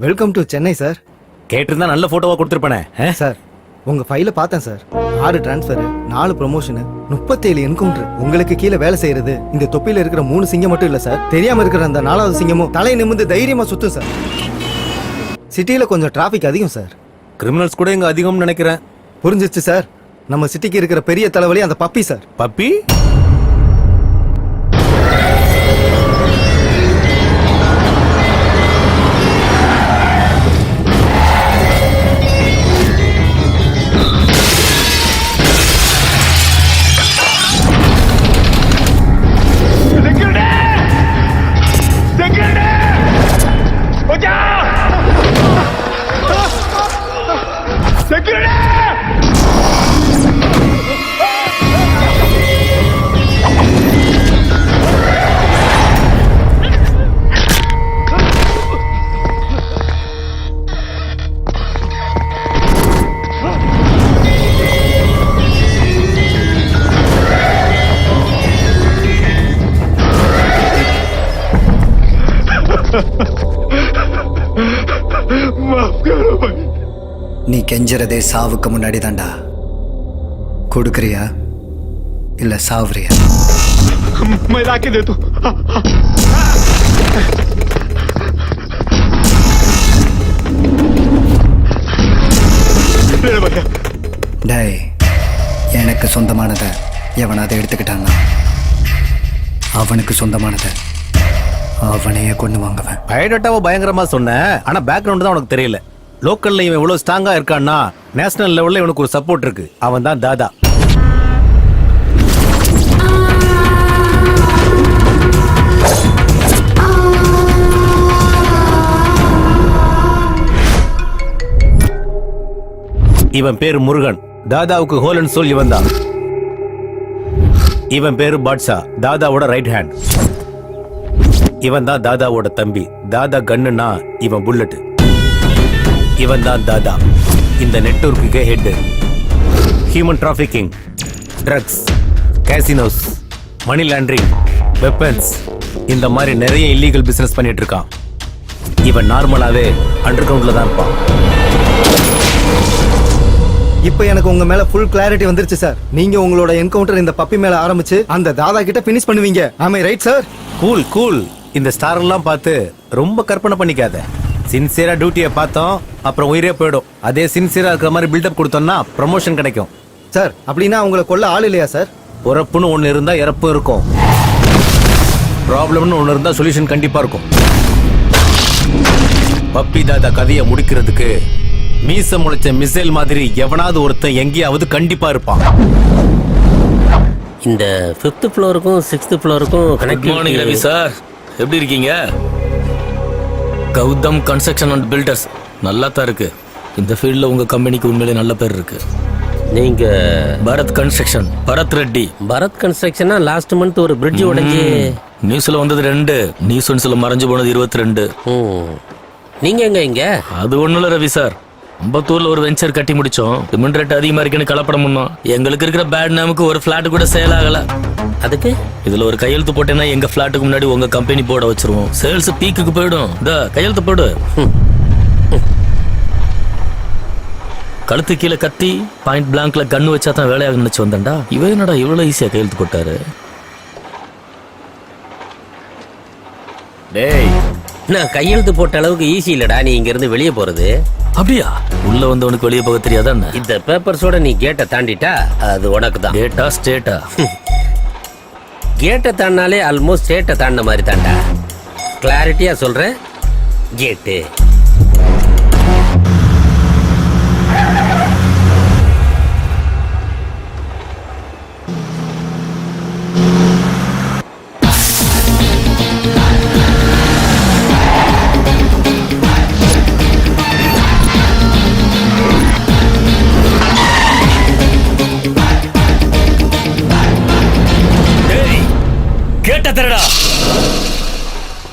Welcome to Chennai sir. கேட்டிருந்தா நல்ல போட்டோவா கொடுத்துருப்பேனே. Sir உங்க ஃபைல பார்த்தேன் சார். 6 transfer, 4 promotion, 37 encounter. உங்களுக்கு கீழே வேலை செய்யறது இந்த தொப்பில இருக்கிற 3 சிங்கம் மட்டும் இல்ல சார். தெரியாம இருக்கிற அந்த 4வது சிங்கமும் தலை நிமிர்ந்து தைரியமா சுத்தும் சார். சிட்டியில கொஞ்சம் டிராபிக் அதிகம் சார். கிரிமினல்ஸ் கூட இங்க அதிகம்னு நினைக்கிறேன். புரிஞ்சிச்சு சார். நம்ம சிட்டிக்கு இருக்கிற பெரிய தலைவலி அந்த பப்பி சார். பப்பி? நீ கெஞ்சறதே சாவுக்கு முன்னாடி தாண்டா. கொடுக்கறியா இல்ல சாவுறியா? டேய், எனக்கு சொந்தமானதை எவனாவது எடுத்துக்கிட்டான்னா அவனுக்கு சொந்தமானதை அவனையே கொண்டு வாங்குவேன். பயோடேட்டாவை பயங்கரமா சொன்னேன், ஆனா பேக்ரவுண்ட் தான் உனக்கு தெரியல. லோக்கல்ல இவன் இவ்வளவு ஸ்ட்ராங்கா இருக்கான்னா நேஷனல் லெவல்ல இவனுக்கு ஒரு சப்போர்ட் இருக்கு. அவன் தான் தாதா. இவன் பேரு முருகன். தாதாவுக்கு ஹோல் அண்ட் சோல் இவன் தான். இவன் பேரு பாட்ஷா, தாதாவோட ரைட் ஹேண்ட். இவன் தான் தாதாவோட தம்பி. தாதா கண்ணுனா இவன் புல்லட். இவன் தான் தாதா, இந்த நெட்வொர்க்குக்கே head. Human trafficking, drugs, casinos, money laundering, weapons, இந்த மாதிரி நிறைய இல்லீகல் பிசினஸ் பண்ணிட்டு இருக்கான். இவன் நார்மலாவே அண்டர் கிரவுண்ட்ல தான் இருப்பான். இப்போ எனக்கு உங்க மேல ஃபுல் கிளாரிட்டி வந்துருச்சு சார். நீங்க உங்களோட என்கவுண்டர் இந்த பப்பி மேல ஆரம்பிச்சு அந்த தாதா கிட்ட பினிஷ் பண்ணுவீங்க. ஆமே ரைட் சார்? Cool cool. இந்த ஸ்டார் எல்லாம் பார்த்து ரொம்ப கற்பனை பண்ணிக்காத. சின்சியரா டியூட்டியை பார்த்தோம், அப்புறம் உயிரே போயிடும். அதே சின்சியரா இருக்கிற மாதிரி பில்டப் கொடுத்தோம்னா ப்ரமோஷன் கிடைக்கும். சார் அப்படின்னா உங்களை கொல்ல ஆள் இல்லையா சார்? உறப்புன்னு ஒன்று இருந்தா இறப்பு இருக்கும். ப்ராப்ளம்னு ஒன்று இருந்தா சொல்யூஷன் கண்டிப்பா இருக்கும். பப்பி தாதா கதையை முடிக்கிறதுக்கு மீச முளைச்ச மிசைல் மாதிரி எவனாவது ஒருத்தன் எங்கேயாவது கண்டிப்பா இருப்பான். இந்த 5th ஃப்ளோருக்கும் 6th ஃப்ளோருக்கும் குட் மார்னிங் ரவி சார், எப்படி இருக்கீங்க? கௌதம் கன்ஸ்ட்ரக்ஷன் அண்ட் பில்டர்ஸ் நல்லா தான் இருக்கு. இந்த ஃபீல்டில் உங்க கம்பெனிக்கு உண்மையிலே நல்ல பேர் இருக்கு. நீங்க பரத் கன்ஸ்ட்ரக்ஷன், பரத் ரெட்டி. பரத் கன்ஸ்ட்ரக்ஷனா லாஸ்ட் மந்த் ஒரு பிரிட்ஜ் உடைஞ்சு நியூஸ்ல வந்தது 2, நியூஸ்ல மறைஞ்சு போனது 22. நீங்க எங்க இங்க? அது ஒண்ணும் இல்ல ரவி சார், அம்பத்தூர்ல ஒரு வெஞ்சர் கட்டி முடிச்சோம். சிமெண்ட் ரேட் அதிகமா இருக்குன்னு கலப்படம் பண்ணோம். எங்களுக்கு இருக்கிற பேட் நேமுக்கு ஒரு பிளாட் கூட சேல் ஆகல. அதுக்கு இதுல ஒரு கையெழுத்து போட்டேன்னா எங்க பிளாட்டுக்கு முன்னாடி உங்க கம்பெனி போர்டை வச்சிருவோம். சேல்ஸ் பீக்குக்கு போயிடும். இந்த கையெழுத்து போடு. கழுத்து கீழே கத்தி பாயிண்ட் பிளாங்க்ல கண்ணு வச்சா தான் வேலையாக நினைச்சு வந்தேன்டா. இவ என்னடா இவ்வளவு ஈஸியா கையெழுத்து போட்டாரு? டேய், நான் கையெழுத்து போட்ட அளவுக்கு ஈஸி இல்லடா நீ இங்க இருந்து வெளியே போறது. அப்படியா? உள்ள வந்தவனுக்கு வெளியே போக தெரியாதா? இந்த பேப்பர்ஸோட நீ கேட்டை தாண்டிட்டா அது உனக்கு தான். கேட்டா ஸ்டேட்டா? கேட்டை தாண்டினாலே ஆல்மோஸ்ட் ஸ்டேட்டை தாண்டின மாதிரி தாண்டா. கிளாரிட்டியா சொல்றேன், கேட்டு.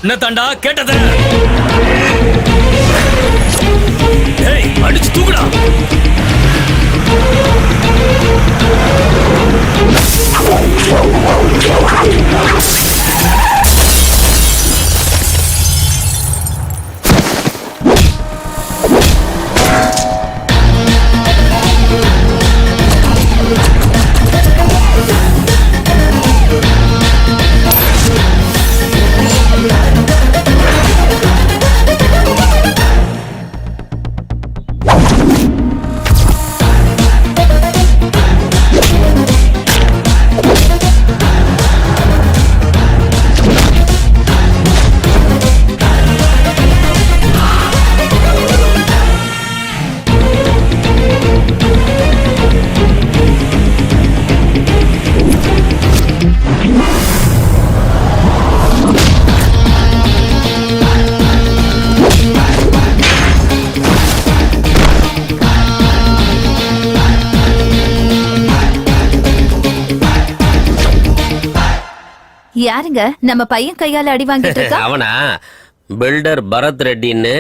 என்ன தாண்டா கேட்ட தர? ஏய், அடிச்சு தூக்குடா. யாருங்க நம்ம பையன் கையால அடி வாங்கிட்டு இருக்கா? அவனா பில்டர் பரத் ரெட்டின்னு.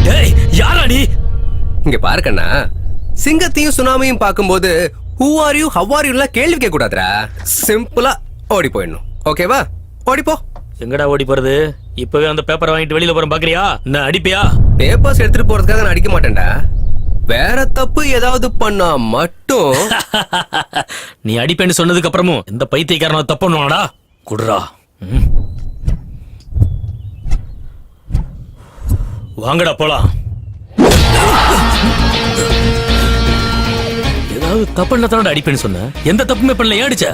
டேய் யாரா நீ? இங்க பாருக்கண்ணா, சிங்கத்தையும் சுனாமியும் பார்க்கும்போது who are you how are you எல்லாம் கேள்வி கேட்க கூடாதுடா. சிம்பிளா ஓடி போயிடணும். ஓகேவா? ஓடிப்போ. எங்கடா ஓடி போறது? இப்பவே அந்த பேப்பரை வாங்கிட்டு வெளியில போறேன் பாக்குறியா? நான் அடிப்பியா? பேப்பர்ஸ் எடுத்துட்டு போறதுக்காக நான் அடிக்க மாட்டேன்டா. வேற தப்பு ஏதாவது பண்ணா மட்டும். நீ அடிப்பேன்னு சொன்னதுக்கு அப்புறமும் இந்த பைத்தியக்காரன தப்பு பண்ணுவாடா? குடுறா. வாங்கடா போலாம். ஏதாவது தப்பு தானடா அடிப்பேன்னு சொன்ன. எந்த தப்புமே பண்ணல, ஏன் அடிச்ச?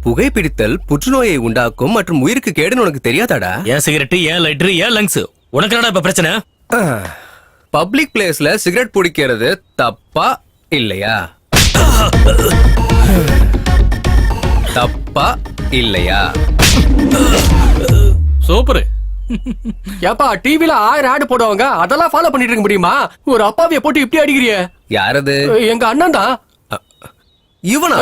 புகைப்பிடித்தல் புற்றுநோயை உண்டாக்கும் மற்றும் உயிருக்கு கேடுன்னு உனக்கு தெரியாதாடா? ஏன் சிகரெட், ஏன் லைட்டர், ஏன் லங்ஸ்? உனக்கு என்னடா இப்ப பிரச்சனை? பப்ளிக் பிளேஸ்ல சிகரெட் பிடிக்கிறது தப்பா இல்லையா? தப்பா இல்லையா? சூப்பர். ஏப்பா டிவில 1000 ஆட் போடுவாங்க, அதெல்லாம் ஃபாலோ பண்ணிட்டு இருக்க முடியுமா? ஒரு அப்பாவிய போட்டு இப்படி அடிக்கிறிய? யாரது? எங்க அண்ணன் தான். இவனா?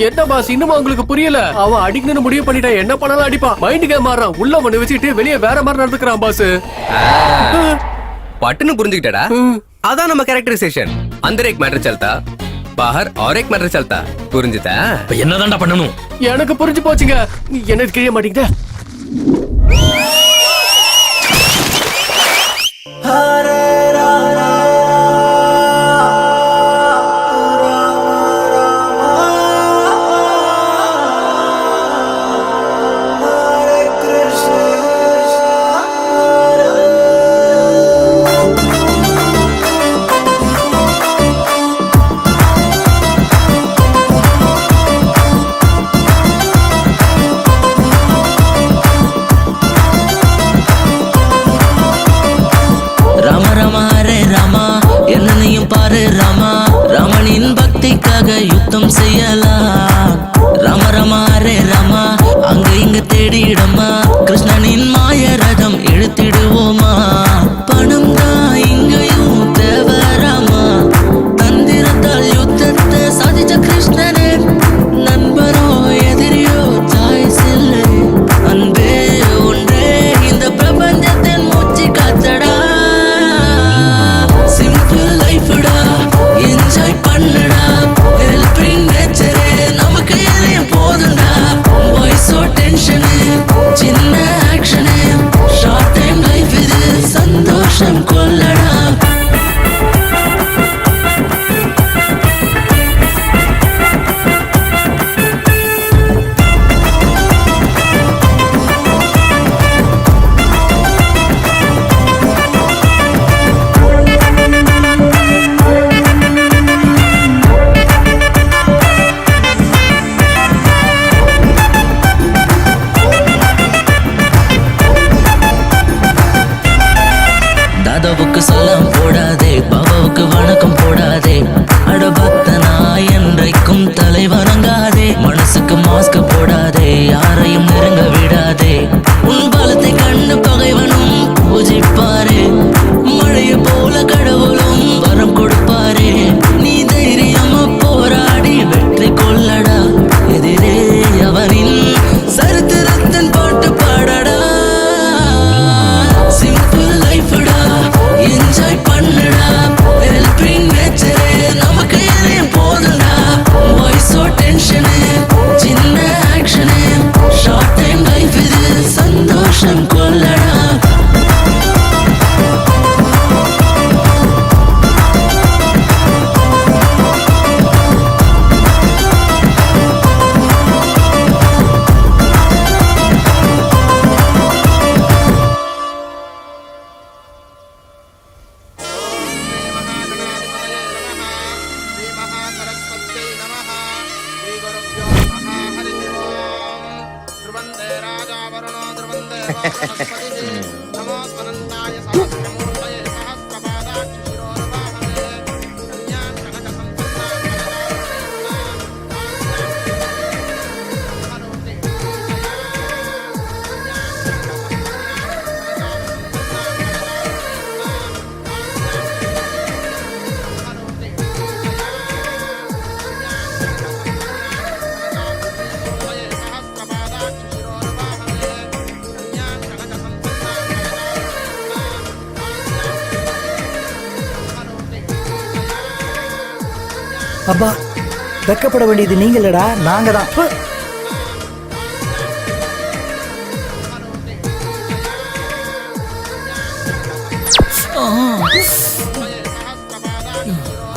என்ன பாஸ் இன்னுமா உங்களுக்கு புரியல? அவன் அடிக்கணும்னு முடிவு பண்ணிட்டான். என்ன பண்ணாலும் அடிப்பான். மைண்டுக்கே மாறான். உள்ள ஒண்ணு வச்சுக்கிட்டு வெளியே வேற மாதிரி நடந்துக்கிறான் பாஸ். பட்டுன்னு புரிஞ்சுக்கிட்டடா. அதான் நம்ம கேரக்டரைசேஷன். अंदर एक मैटर चलता, बाहर और एक मैटर चलता. புரிஞ்சுதா? இப்ப என்னதான்டா பண்ணணும்? எனக்கு புரிஞ்சு போச்சுங்க. என்ன கிழிய மாட்டீங்க? யுத்தம் செய்யலாம். ராம ராமா ரே ராமா, அங்க இங்க தேடிடமா, கிருஷ்ணனின் மாய ரதம் இழுத்திடுவோமா. பணம் தான் இங்கேயும் தேவராமா, தந்திரத்தால் யுத்தத்தை சாதிச்ச கிருஷ்ணனே. நண்பரோ எதிரியோ சாய்ஸ் இல்லை, அன்பே ஒன்றே இந்த பிரபஞ்சத்தின் மூச்சு காத்தடா. சிம்பிள் லைஃப்டா, என்ஜாய் பண்ணடா. Helping nature அப்பா வெக்கப்பட வேண்டியது நீங்க இல்லடா, நாங்க தான்.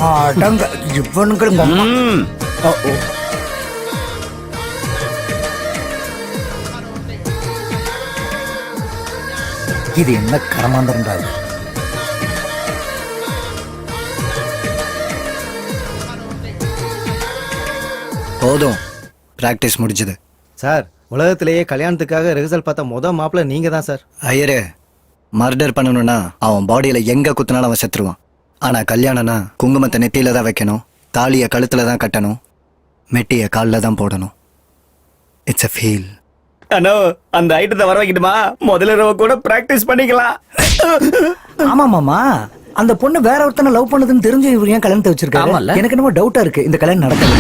அடங்க இவனுங்களும் அம்மா. ஓ இது என்ன கடமாந்திரண்டாது? போதும், பிராக்டிஸ் முடிஞ்சது. சார் உலகத்திலேயே கல்யாணத்துக்காக ரிஹர்சல் பார்த்த மாப்பிள்ள நீங்க தான் சார். ஐயரே, மர்டர் பண்ணணும்னா அவன் பாடியில எங்க குத்துனாலும் அவன் செத்துருவான். ஆனா கல்யாணம்னா குங்குமத்தை நெத்தியில தான் வைக்கணும், தாலிய கழுத்துல தான் கட்டணும், மெட்டிய காலில் தான் போடணும். It's a feel. அண்ணோ, அந்த ஐட்டத்தை வர வைக்கட்டுமா? முதல்ல கூட பிராக்டிஸ் பண்ணிக்கலாம். ஆமா மாமா, அந்த பொண்ணு வேற ஒருத்தனை லவ் பண்ணதுன்னு தெரிஞ்சு இவர் ஏன் கல்யாணத்தை வச்சிருக்காரு? எனக்கு என்னமோ டவுட்டா இருக்கு, இந்த கல்யாணம் நடக்கல.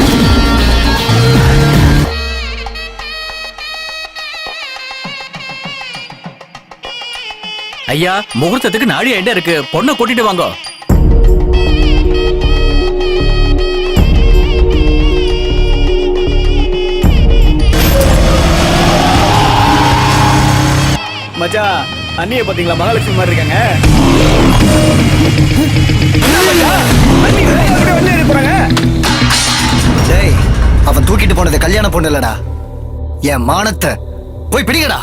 ஐயா, முகூர்த்தத்துக்கு நாடி ஐடியா இருக்கு, பொண்ணை கூட்டிட்டு வாங்க. மச்சான், அண்ணிய பாத்தீங்களா? மகாலட்சுமி மாதிரி இருக்காங்க. ஜெய், அவன் தூக்கிட்டு போனது கல்யாண பொண்ணு இல்லடா, என் மானத்தை. போய் பிடிக்கடா.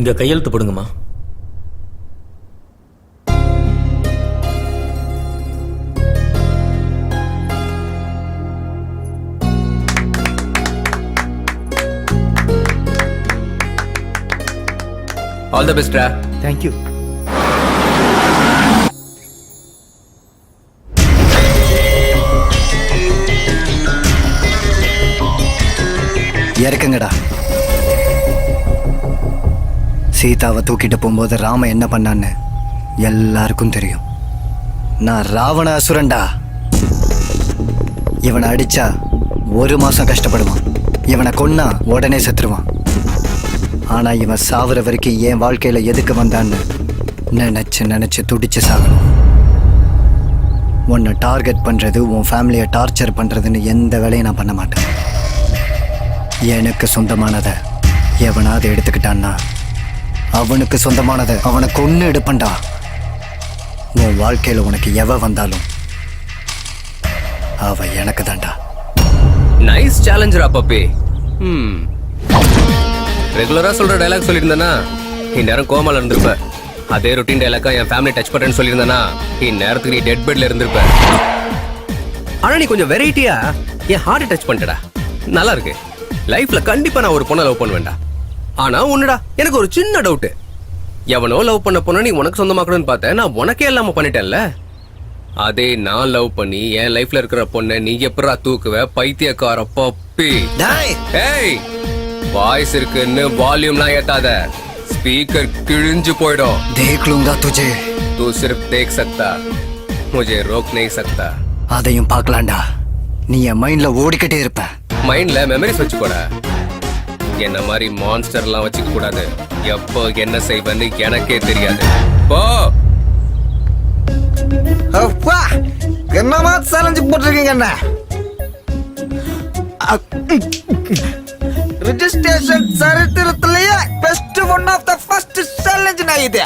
இங்க கையெழுத்து போடுங்கம்மா. All the best. தேங்க்யூ. இறக்குங்கடா. சீதாவை தூக்கிட்டு போகும்போது ராம என்ன பண்ணான்னு எல்லாருக்கும் தெரியும். நான் ராவண அசுரன்டா. இவனை அடிச்சா 1 மாசம் கஷ்டப்படுவான், இவனை கொன்னா உடனே செத்துருவான். ஆனா இவன் சாவுற வரைக்கும் என் வாழ்க்கையில எதுக்கு வந்தான்னு நினைச்சு நினைச்சு துடிச்சு சாகணும். உன்னை டார்கெட் பண்றது, உன் ஃபேமிலியை டார்ச்சர் பண்றதுன்னு எந்த வேலையும் நான் பண்ண மாட்டேன். எனக்கு சொந்தமானதை எவனாவது எடுத்துக்கிட்டான்னா அவனுக்கு சொந்தமானதை அவனை கொன்னு எடுப்பண்டா. உன் வாழ்க்கையில உனக்கு எவ வந்தாலும் அவ எனக்கு தான்டா. நைஸ் சேலஞ்சரா பப்பி. ரெகுலரா சொல்ற டயலாக் சொல்லியிருந்தேன்னா இந்நேரம் கோமால இருந்திருப்ப. அதே ரொட்டீன் டயலாக்கா என் ஃபேமிலி டச் பண்றேன்னு சொல்லியிருந்தேன்னா இந்நேரத்துக்கு நீ டெட் பெட்ல இருந்திருப்ப. ஆனா நீ கொஞ்சம் வெரைட்டியா என் ஹார்ட் டச் பண்ணிட்டடா. நல்லா இருக்கு. லைஃப்ல கண்டிப்பா நான் ஒரு பொண்ணை லவ் பண்ணுவேன்டா. ஆனா ஒண்ணுடா, எனக்கு ஒரு சின்ன டவுட். எவனோ லவ் பண்ண பொண்ணு நீ உனக்கு சொந்தமாக்கணும்னு பார்த்தேன், நான் உனக்கே இல்லாம பண்ணிட்டேன்ல. அதே நான் லவ் பண்ணி என் லைஃப்ல இருக்கிற பொண்ணை நீ எப்படா தூக்குவ? பைத்தியக்கார பப்பி. ஏய், வாய்ஸ் இருக்குன்னு வால்யூம்லாம் ஏத்தாத, ஸ்பீக்கர் கிழிஞ்சு போயிடும். தேख लूंगा तुझे. तू सिर्फ देख सकता, मुझे रोक नहीं सकता. அதையும் பார்க்கலாம்டா. நீ என் மைண்ட்ல ஓடிக்கிட்டே இருப்ப. மைண்ட்ல மெமரிஸ் வச்சுக்கோட. என்ன மாதிரி மான்ஸ்டர்லாம் வச்சுக்க கூடாது. எப்போ என்ன செய்வேன்னு எனக்கே தெரியாது. போ. அப்பா, என்னமா சேலஞ்சு போட்டிருக்கீங்க? என்ன ரிஜிஸ்ட்ரேஷன் சரித்திரத்திலேயே best one of the first challenge நான் இது.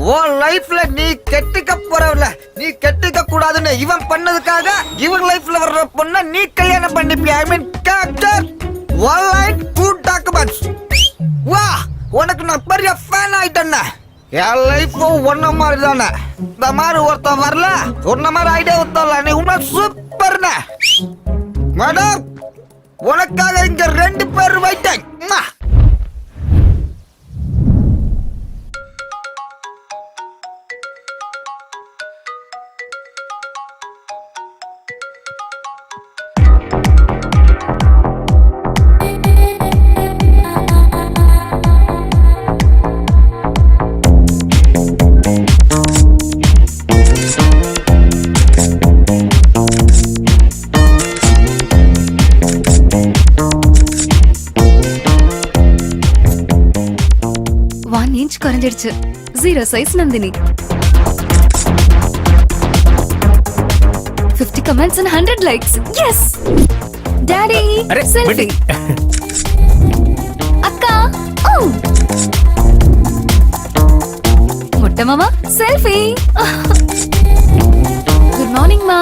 உன் லைஃப்ல நீ கெட்டிக்க போறவல நீ கெட்டிக்க கூடாதுன்னு இவன் பண்ணதுக்காக இவன் லைஃப்ல வர்ற பொண்ண நீ கல்யாணம் பண்ணிப்பியா? I mean captain one line two documents. வா, உனக்கு நான் பெரிய ஃபேன் ஆயிட்டேன்ன. என் லைஃப்பும் ஒன்ன மாதிரி தானே. இந்த மாதிரி ஒருத்தன் வரல, ஒன்ன மாதிரி ஐடியா ஒருத்தல, நீ உண்மை சூப்பர்ன. மேடம், உனக்காக இங்க 2 பேர் வைட்டேன். குறைஞ்சிடுச்சு. 0 size Nandini. 50 comments and 100 likes. Yes. Daddy, selfie. அக்கா. Oh. முட்டை மாமா, selfie. Good morning மா.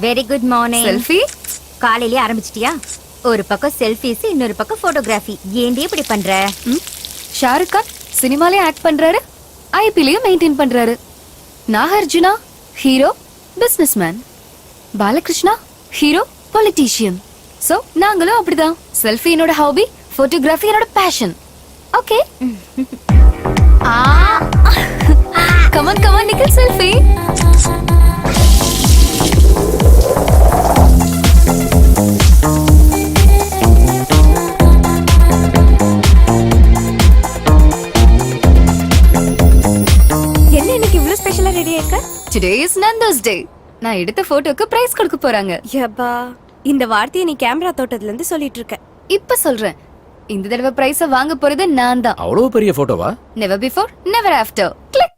Very good morning. Selfie? காலையிலே ஆரம்பிச்சிட்டியா? ஒரு பக்கம் செல்ஃபிஸ், இன்னொரு பக்கம் போட்டோகிராஃபி. ஏன்டி இப்படி பண்ற? ஷாருக் கான் சினிமாலே ஆக்ட் பண்றாரு, ஐபிலையும் மெயின்டைன் பண்றாரு. Nagarjuna hero, businessman. Balakrishna hero, politician. So நாங்களும் அப்படிதான். செல்ஃபி என்னோட ஹாபி, போட்டோகிராஃபி என்னோட passion. Okay. Come on come on Nikhil, selfie. Today is Nanda's day. நான் எடுத்த போட்டோக்கு பிரைஸ் கொடுக்க போறாங்க. யப்பா, இந்த வார்த்தையை நீ கேமரா தோட்டத்துல இருந்து சொல்லிட்டு இருக்க. இப்ப சொல்றேன், இந்த தடவை பிரைஸ் வாங்க போறது நான் தான். அவ்வளவு பெரிய போட்டோவா? Never before, never after. Click.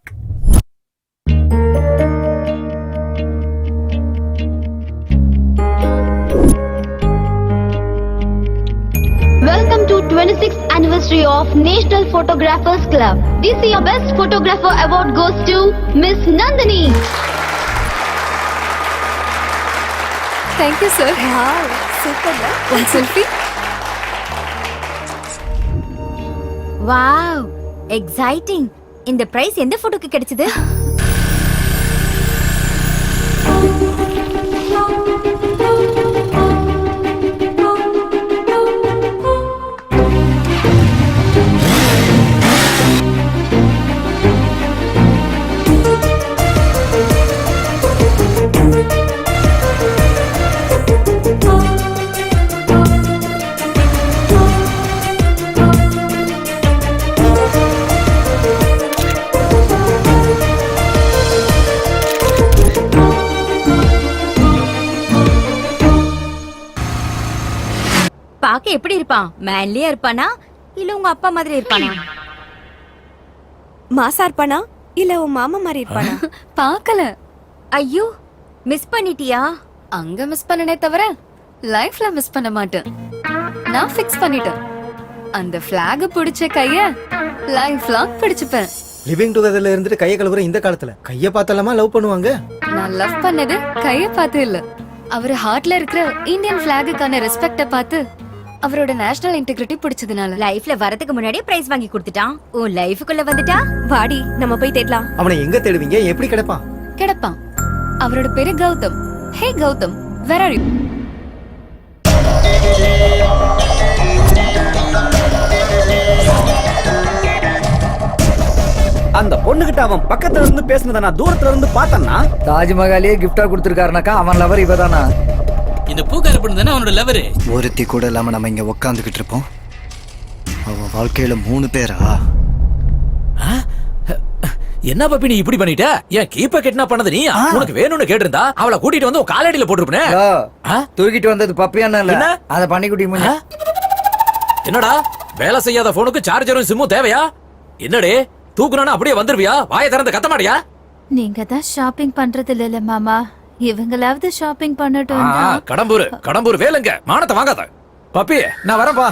Welcome to 26th anniversary of National Photographers Club. This year best photographer award goes to Miss Nandini. Thank you sir. Wow, super. One selfie. Wow, exciting. இந்த price எந்த போட்டோக்கு கிடைச்சது? பாக்க எப்படி இருப்பான்? மேன்லியா இருப்பானா இல்ல உங்க அப்பா மாதிரி இருப்பானா? மாசா இருப்பானா இல்ல உன் மாமா மாதிரி இருப்பானா? பார்க்கல. ஐயோ, மிஸ் பண்ணிட்டியா? அங்க மிஸ் பண்ணனே தவிர லைஃப்ல மிஸ் பண்ண மாட்டேன். நான் ஃபிக்ஸ் பண்ணிட்டேன். அந்த ஃபிளாக் பிடிச்ச கைய லைஃப் லாங் பிடிச்சுப்பேன். லிவிங் டுகெதர்ல இருந்துட்டு கைய கழுவுற இந்த காலத்துல கைய பார்த்தலாமா லவ் பண்ணுவாங்க? நான் லவ் பண்ணது கைய பார்த்து இல்ல, அவர் ஹார்ட்ல இருக்கிற இந்தியன் ஃபிளாகுக்கான ரெஸ்பெக்ட பார்த்து, அவரோட நேஷனல் இன்டெகிரிட்டி பிடிச்சதுனால. லைஃப்ல வரதுக்கு முன்னாடியே பிரைஸ் வாங்கி கொடுத்துட்டான். உன் லைஃப்க்குள்ள வந்துட்டா வாடி, நம்ம போய் தேடலாம். அவனை எங்க தேடுவீங்க? எப்படி கிடைப்பான்? கிடப்பான். அவரோட பேரு கௌதம். ஹே கௌதம், வேர் ஆர் யூ? அந்த பொண்ணுகிட்ட அவன் பக்கத்துல இருந்து பேசுனத நான் தூரத்துல இருந்து பார்த்தேன்னா, தாஜ்மஹாலே கிஃப்டா கொடுத்திருக்காருனாக்கா அவன் லவர் இவதானா? இந்த பூக்கார பொண்ணு தானே அவனோட லவர். ஒருத்தி கூட இல்லாம நம்ம இங்க உட்காந்துக்கிட்டு இருப்போம். அவன் வாழ்க்கையில 3 பேரா? என்ன பாப்பி நீ இப்படி பண்ணிட்ட? ஏன் கீப்ப கெட்னா பண்ணது நீ? உனக்கு வேணும்னு கேட்டிருந்தா அவளை கூட்டிட்டு வந்து காலடியில போட்டுருப்பனே. தூக்கிட்டு வந்தது பப்பியானா இல்ல, அத பண்ணிக்குட்டி முன்ன. என்னடா வேலை செய்யாத போனுக்கு சார்ஜரும் சிம்மும் தேவையா? என்னடே தூக்குனா அப்படியே வந்துருவியா? வாயை திறந்து கத்த மாட்டியா? நீங்க தான் ஷாப்பிங் பண்றது இல்ல மாமா, இவங்களாவது ஷாப்பிங் பண்ணட்டும். கடம்பூர் வேலைங்க மானத்தை வாங்காத. பப்பி நான் வரேன்பா.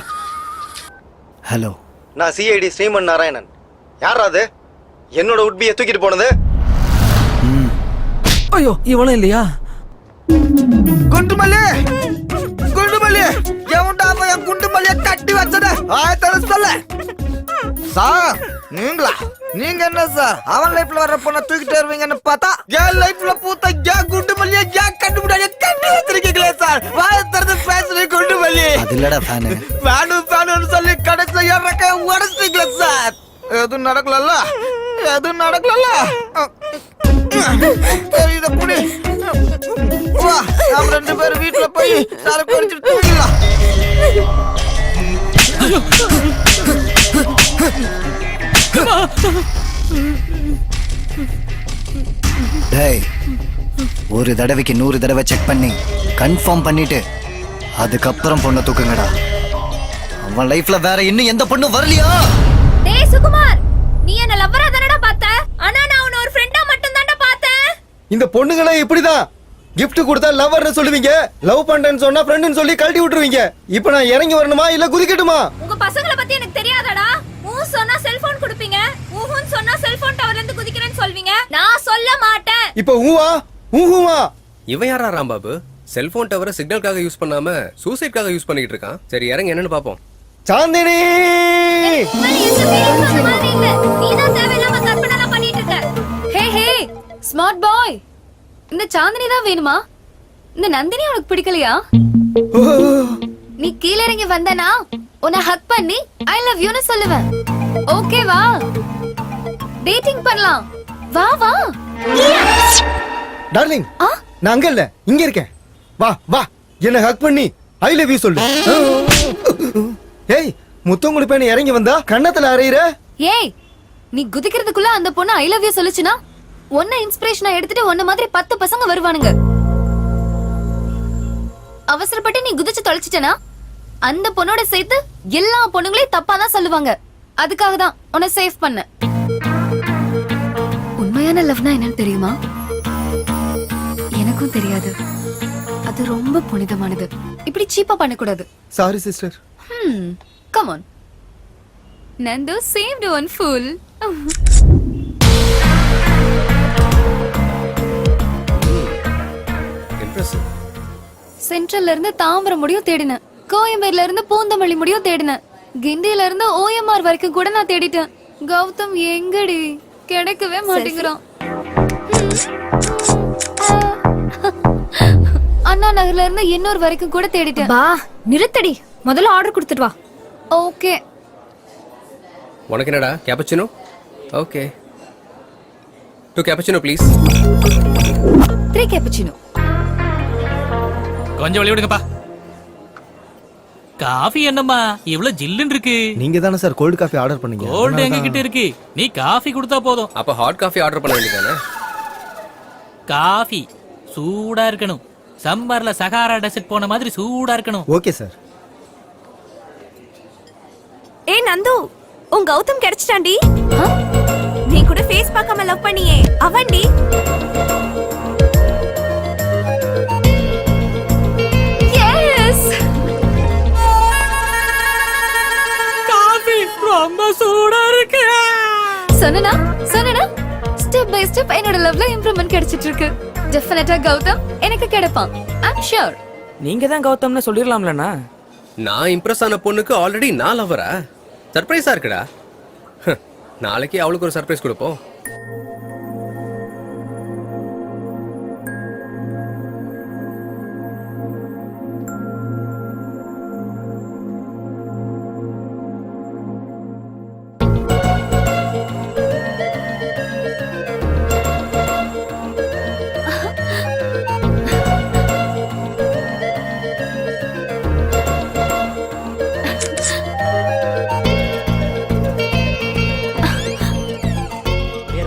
ஹலோ, நான் சிஐடி ஸ்ரீமன் நாராயணன். யாரா அது? என்னோட உட்பியை தூக்கிட்டு போனது? ஐயோ இவனும் இல்லையா? குண்டுமல்லி குண்டுமல்லி எவன்டா என் குண்டுமல்லிய கட்டி வச்சத ஆயத்தர சொல்ல. சார் நீங்களா? நீங்க என்ன சார் அவன் லைஃப்ல வர்ற பொண்ணை தூக்கிட்டு வருவீங்கன்னு பார்த்தா என் லைஃப்ல பூத்த என் குண்டுமல்லிய ஏன் கண்டுபிடிக்க கட்டி வச்சிருக்கீங்களே சார். வாய திறந்து பேசுறீங்க குண்டுமல்லி. அது இல்லடா ஃபேனு. ஃபேனு சொல்லி கடைசில ஏறக்க உடச்சிட்டீங்களே சார். எதுவும் நடக்கலல்ல? எதுவும் நடக்கலல்ல? இத புடி. வா நாம 2 பேரும் வீட்டுல போய் சரக்கு குடிச்சிட்டு தூங்கிடலாம். டேய், ஒரு தடவைக்கு 100 தடவை செக் பண்ணி கன்ஃபார்ம் பண்ணிட்டு அதுக்கப்புறம் பொண்ணை தூக்குங்கடா. அவன் லைஃப்ல வேற இன்னும் எந்த பொண்ணும் வரலையா? டேய் சுகுமார், நீ என்ன லவ்வரா தானடா பார்த்த? ஆனா நான் உன்ன ஒரு ஃப்ரெண்டா மட்டும் தான்டா பார்த்தேன். இந்த பொண்ணுங்களே இப்படிதான். gift கொடுத்தா லவர்னு சொல்லுவீங்க, லவ் பண்றேன்னு சொன்னா ஃப்ரெண்ட்னு சொல்லி கழட்டி விட்டுருவீங்க. இப்போ நான் இறங்கி வரணுமா இல்ல குதிக்கட்டுமா? உங்க பசங்கள பத்தி எனக்கு தெரியாதடா. சொன்னா செல்போன் கொடுப்பீங்க, ஊஹுன்னு சொன்னா செல்போன் டவர்ல இருந்து குதிக்கிறேன்னு சொல்வீங்க. நான் சொல்ல மாட்டேன். இப்போ ஊவா ஊஹுவா? இவன் யாரா ராம்பாபு? செல்போன் டவரை சிக்னலுக்காக யூஸ் பண்ணாம சூசைட்காக யூஸ் பண்ணிட்டு இருக்கான். சரி இறங்க என்னன்னு பாப்போம். சாந்தினி நீதான் தேவையில்லாம கற்பனை பண்ணிட்டு இருக்க. ஹே ஹே ஸ்மார்ட் பாய், இந்த சாந்தினி தான் வேணுமா? இந்த நந்தினி உனக்கு பிடிக்கலையா? நீ கீழ இறங்கி வந்தனா உன்னை ஹக் பண்ணி ஐ லவ் யூ னு சொல்லுவேன். ஓகேவா? டேட்டிங் பண்ணலாம். வா வா டார்லிங். நான் அங்க இல்ல, இங்க இருக்கேன். வா வா, என்ன ஹக் பண்ணி ஐ லவ் யூ சொல்லு. ஏய், முத்தம் கொடுப்பேன்னு இறங்கி வந்தா கண்ணத்துல அறையிற. ஏய், நீ குதிக்கிறதுக்குள்ள அந்த பொண்ணு ஐ லவ் யூ சொல்லுச்சுனா உன்னை இன்ஸ்பிரேஷனா எடுத்துட்டு உன்ன மாதிரி 10 பசங்க வருவானுங்க. அவசரப்பட்டு நீ குதிச்சு தொலைச்சிட்டனா அந்த பொண்ணோட சேர்த்து எல்லா பொண்ணுங்களையும் தப்பா தான் சொல்லுவாங்க. அதுக்காக தான் உன்னை சேவ் பண்ண. உண்மையான லவ்னா என்னன்னு தெரியுமா? எனக்கும் தெரியாது. அது ரொம்ப புனிதமானது. இப்படி சீப்பா பண்ணக்கூடாது. Sorry sister. Come on. Nando saved one fool. Impressive. சென்ட்ரல்ல இருந்து தாம்பரம் முடியும் தேடினேன். கோயம்பேடுல இருந்து பூந்தமல்லி முடியும் தேடினேன். கிண்டியில இருந்து OMR வரைக்கும் கூட நான் தேடிட்டேன். கௌதம் எங்கடி? கிடைக்கவே மாட்டேங்கிறான். அண்ணா நகர்ல இருந்து இன்னொரு வரைக்கும் கூட தேடிட்டேன். பா நிறுத்தடி, முதல்ல ஆர்டர் கொடுத்துட்டு வா. ஓகே. உனக்கு என்னடா cappuccino? Okay 2 cappuccino please. 3 cappuccino. கொஞ்சம் வழி விடுங்கப்பா. காஃபி என்னம்மா இவ்வளவு ஜில்லுன்னு இருக்கு? நீங்க தானே சார் கோல்ட் காஃபி ஆர்டர் பண்ணீங்க. கோல்ட் எங்க கிட்ட இருக்கு, நீ காஃபி கொடுத்தா போதும். அப்ப ஹாட் காஃபி ஆர்டர் பண்ண வேண்டியதானே? காஃபி சூடா இருக்கணும். சம்மர்ல சகாரா டெசர்ட் போன மாதிரி சூடா இருக்கணும். Okay sir. ஏய் நந்து, உன் கௌதம் கிடைச்சிட்டான்டி. நீ கூட ஃபேஸ் பார்க்காம லவ் பண்ணியே அவன்டி. எஸ். காஃபி ரொம்ப சூடா இருக்கு. சொன்னனா ஸ்டெப் பை ஸ்டெப் என்னோட லவ்ல இம்ப்ரூவ்மென்ட் கிடைச்சிட்டு இருக்கு. டெஃபினட்டா கௌதம் எனக்கு கிடைப்பான். I'm sure. நீங்க தான் கௌதம்னு சொல்லிரலாம்லண்ணா. நான் இம்ப்ரெஸ் ஆன பொண்ணுக்கு ஆல்ரெடி நான் லவரா? சர்ப்ரைஸா இருக்குடா. நாளைக்கு அவளுக்கு ஒரு சர்ப்ரைஸ் கொடுப்போம்.